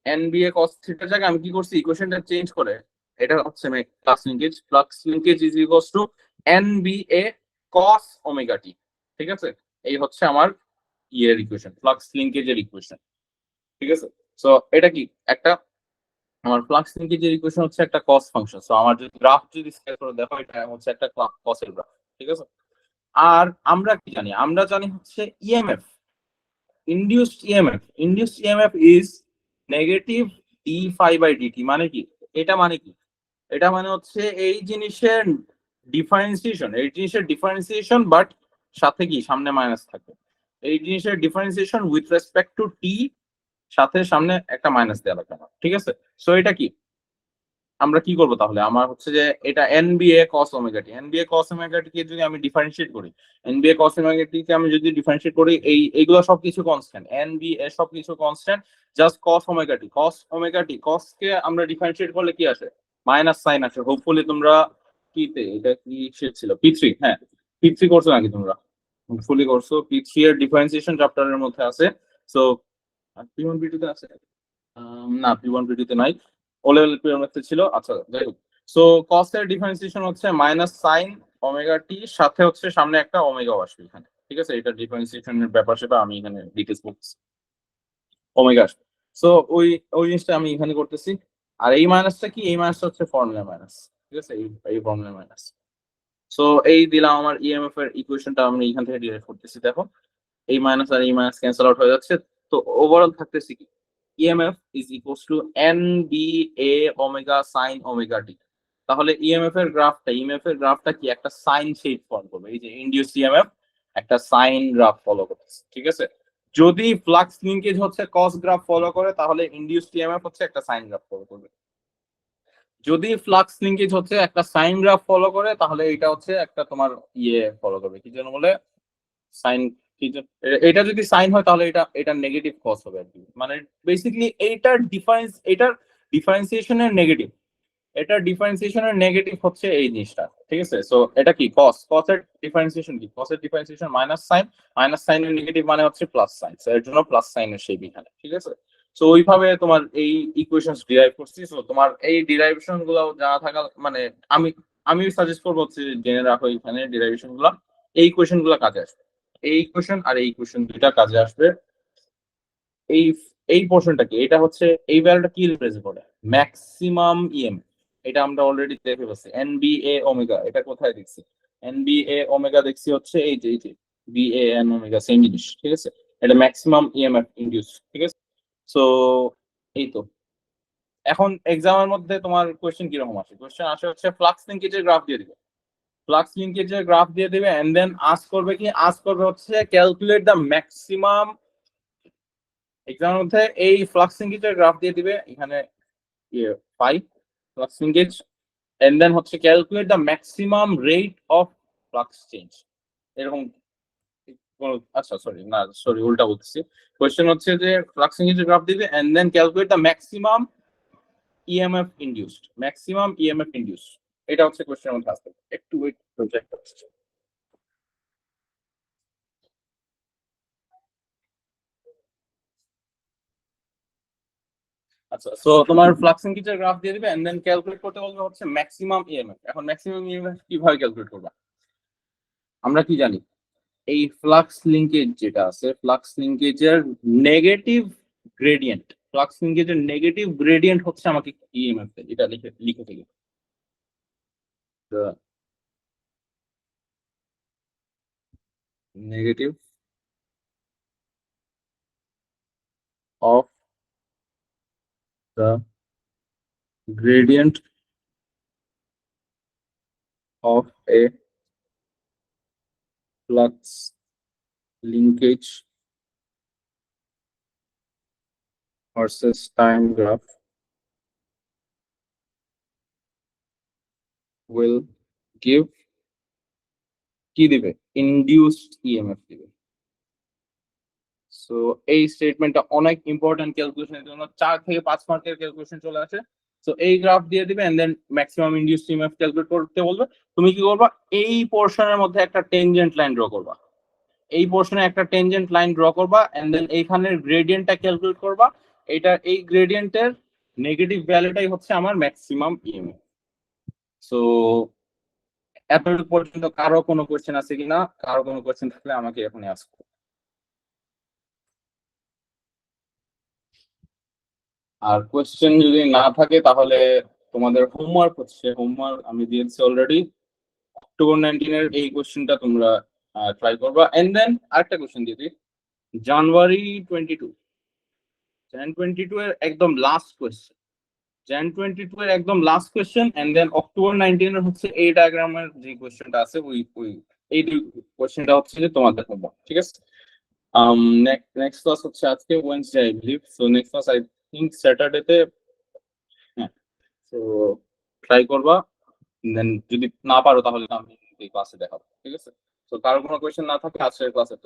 এনবিএ কস থিটার জায়গায় আমি কি করছি ইকুয়েশনটা চেঞ্জ করে এটা হচ্ছে flux linkage is equals to NBA cos omega t. ঠিক আছে, এই হচ্ছে আমার ইয়ের ইকুয়েশন, ফ্লাক্স লিঙ্কেজের ইকুয়েশন। ঠিক আছে, সো এটা কি একটা আমার ফ্লাক্স লিঙ্কেজের ইকুয়েশন হচ্ছে একটা কস ফাংশন। সো আমার যদি গ্রাফ যদি স্কেল করে দেখো এটা হচ্ছে একটা কসের গ্রাফ। ঠিক আছে, আর আমরা কি জানি, আমরা জানি হচ্ছে EMF, induced EMF is negative D phi by DT. মানে কি এটা, মানে কি এটা মানে হচ্ছে এই জিনিসের ডিফারেন্সিয়েশন বাট সাথে কি সামনে মাইনাস থাকে, এই জিনিসের ডিফারেন্সিয়েশন উইথ রেসপেক্ট টু টি, সাথে সামনে একটা মাইনাস দেওয়া লাগবে না। ঠিক আছে, সো এটা কি আমরা কি করব তাহলে, আমার হচ্ছে যে এটা এনবিএ কস ওমেগা টি, এনবিএ কস ওমেগা টি কে যদি আমি ডিফারেন্সিয়েট করি, এনবিএ কস ওমেগা টি কে আমি যদি ডিফারেন্সিয়েট করি, এইগুলো সবকিছু কনস্ট্যান্ট, এনবিএ সবকিছু কনস্ট্যান্ট, জাস্ট কস ওমেগা টি, কস কে আমরা ডিফারেন্সিয়েট করলে কি আসে, মাইনাস সাইন আসে। হোপফুলি তোমরা কিতে এটা কি শেড ছিল পি3, হ্যাঁ পি3 করছো নাকি তোমরা, হোপফুলি করছো, পি3 এর ডিফারেন্সিয়েশন চ্যাপ্টারের মধ্যে আছে। সো পি1 পি2 তে আছে, না পি1 পি2 তে নাই, ও লেভেল পি1 ছিল। আচ্ছা যাই হোক, সো কস এর ডিফারেন্সিয়েশন হচ্ছে মাইনাস সাইন ওমেগা টি, সাথে হচ্ছে সামনে একটা ওমেগাও আসবে এখানে। ঠিক আছে, এটা ডিফারেন্সিয়েশনের ব্যাপার, সেটা আমি এখানে ডিটেইলস বলছি, ওমেগা আসবে। সো ওই ওই জিনিসটা আমি এখানে করতেছি। আর এই মাইনাসটা কি, এই মাইনাসটা হচ্ছে ফর্মুলা মাইনাস। ঠিক আছে, এই ফর্মুলা মাইনাস। সো এই দিলাম আমার ইএমএফ এর ইকুয়েশনটা আমি এখান থেকে ডিরাইভ করতেছি। দেখো এই মাইনাস আর এই মাইনাস ক্যান্সেল আউট হয়ে যাচ্ছে, তো ওভারঅল থাকতেছে কি EMF is equals to N B A omega sine omega t. তাহলে ইএমএফ এর গ্রাফটা কি একটা সাইন শেপ ফর্ম করবে, এই যে ইনডিউস ইএমএফ একটা সাইন গ্রাফ ফলো করতেছে। ঠিক আছে, যদি ফ্লাক্স লিঙ্কেজ হচ্ছে কস গ্রাফ ফলো করে তাহলে ইনডিউস ইএমএফ হচ্ছে একটা সাইন গ্রাফ ফলো করবে, যদি ফ্লাক্স লিঙ্কেজ হচ্ছে একটা সাইন গ্রাফ ফলো করে তাহলে এটা হচ্ছে একটা তোমার ইয়ে ফলো করবে, কি যেন বলে সাইন, এটা যদি সাইন হয় তাহলে এটা এটা নেগেটিভ কস হবে আর কি। মানে বেসিক্যালি এটার ডিফারেন্সিয়েশনের নেগেটিভ, এটা ডিফারেন্সিয়েশনের নেগেটিভ হচ্ছে এই জিনিসটা। ঠিক আছে, সো এটা কি কসের ডিফারেন্সিয়েশন, কি কসের ডিফারেন্সিয়েশন মাইনাস সাইনের নেগেটিভ মানে হচ্ছে প্লাস সাইন, এর জন্য প্লাস সাইনের সেই এখানে। ঠিক আছে, সো ওইভাবে তোমার এই ইকুয়েশনস ডিরাইভ করছি। সো তোমার এই ডিরাইভেশন গুলো জানা থাকা মানে আমি আমি সাজেস্ট করবো হচ্ছে জেনে রাখো এখানে ডিরাইভেশন গুলো, এই ইকুয়েশন গুলো কাজে আসবে, এই ইকুয়েশন আর এই ইকুয়েশন দুইটা কাজে আসবে। এই এই পোর্শনটা কি, এটা হচ্ছে এই ভ্যালুটা কি রিপ্রেজেন্ট করে, ম্যাক্সিমাম ইএম, এটা আমরা অলরেডি দেখে ফেলছি। এনবিএ ওমেগা এটা কোথায় দেখছি, এনবিএ ওমেগা দেখছি হচ্ছে এই যে বিএএন ওমেগা, সেম জিনিস। ঠিক আছে, এটা ম্যাক্সিমাম ইএমএফ ইনডিউস। ঠিক আছে, সো এই তো এখন এক্সামের মধ্যে তোমার কোয়েশ্চেন কিরকম আসে, কোয়েশ্চেন আসে হচ্ছে ফ্লাক্স লিঙ্কেজের গ্রাফ দিয়ে দিবে, ফ্লাক্স লিঙ্কেজের গ্রাফ দিয়ে দিবে এন্ড দেন আস্ক করবে হচ্ছে ক্যালকুলেট দ্য ম্যাক্সিমাম, এক্সামের মধ্যে এই ফ্লাক্স লিঙ্কেজের গ্রাফ দিয়ে দিবে এখানে পাই ফ্লাক্স লিঙ্কেজ এন্ড দেন হচ্ছে calculate the maximum rate of flux change, এরকম আচ্ছা সরি উল্টা বলতেছি। কোয়েশ্চেন হচ্ছে যে ফ্লাক্স লিঙ্কেজের গ্রাফ দিবে and then calculate the maximum EMF induced, এটা হচ্ছে কোয়েশ্চেনের মধ্যে আসবে। একটু ওয়েট প্রজেক্ট আসছে। আচ্ছা, সো তোমার ফ্লাক্স লিঙ্কেজের গ্রাফ দিয়ে দিবে এন্ড দেন ক্যালকুলেট করতে বলবে হচ্ছে ম্যাক্সিমাম ইএমএফ। এখন ম্যাক্সিমাম ইএমএফ কিভাবে ক্যালকুলেট করবা, আমরা কি জানি এই ফ্লাক্স লিঙ্কেজ যেটা আছে, ফ্লাক্স লিঙ্কেজের নেগেটিভ গ্রেডিয়েন্ট, ফ্লাক্স লিঙ্কেজের নেগেটিভ গ্রেডিয়েন্ট হচ্ছে আমাকে ইএমএফ, এটা লিখে লিখে থেকে negative of the gradient of a flux linkage versus time graph will give কি দিবে, ইনডিউসড ইএমএফ দিবে। সো এই স্টেটমেন্টটা অনেক ইম্পর্টেন্ট ক্যালকুলেশনের জন্য, 4 থেকে 5 মার্কের ক্যালকুলেশন চলে আসে। সো এই গ্রাফ দিয়ে দিবে and then maximum induced EMF calculate করতে বলবে। তুমি কি করবা, এই পোর্শনের মধ্যে একটা টেনজেন্ট লাইন ড্র করবা, এই পোর্শনে একটা টেনজেন্ট লাইন ড্র করবা এন্ড দেন এইখানের গ্রেডিয়েন্টটা ক্যালকুলেট করবা। এটা এই গ্রেডিয়েন্টের নেগেটিভ ভ্যালুটাই হচ্ছে আমার ম্যাক্সিমাম ইএমএফ। সো এতটুকু পর্যন্ত কারো কোনো কোয়েশ্চেন আছে কিনা? কারো কোনো কোয়েশ্চেন থাকলে আমাকে এখনই আস্ক করো। আর কোয়েশ্চেন যদি না থাকে তাহলে তোমাদের হোমওয়ার্ক হচ্ছে, হোমওয়ার্ক আমি দিয়েছি অলরেডি। অক্টোবর 19 এর এই কোয়েশ্চেনটা তোমরা ট্রাই করবা এন্ড দেন আরেকটা কোয়েশ্চেন দিয়ে দিই, জানুয়ারি 22, jan 22 এর একদম লাস্ট কোয়েশ্চেন, jan 22 এর একদম last question and then October 19 এর হচ্ছে এই ডায়াগ্রামের যে কোয়েশ্চেনটা আছে ওই এই দুই কোয়েশ্চেনটা হচ্ছে যে তোমাদের হোমওয়ার্ক, ঠিক আছে? নেক্সট ক্লাস হচ্ছে আজকে Wednesday I believe, so next class I think স্যাটারডেতে। হ্যাঁ, তো ট্রাই করবা, দেন যদি না পারো তাহলে আমি এই ক্লাসে দেখাবো, ঠিক আছে? তো কারো কোনো কোয়েশ্চেন না থাকে আজকের ক্লাসে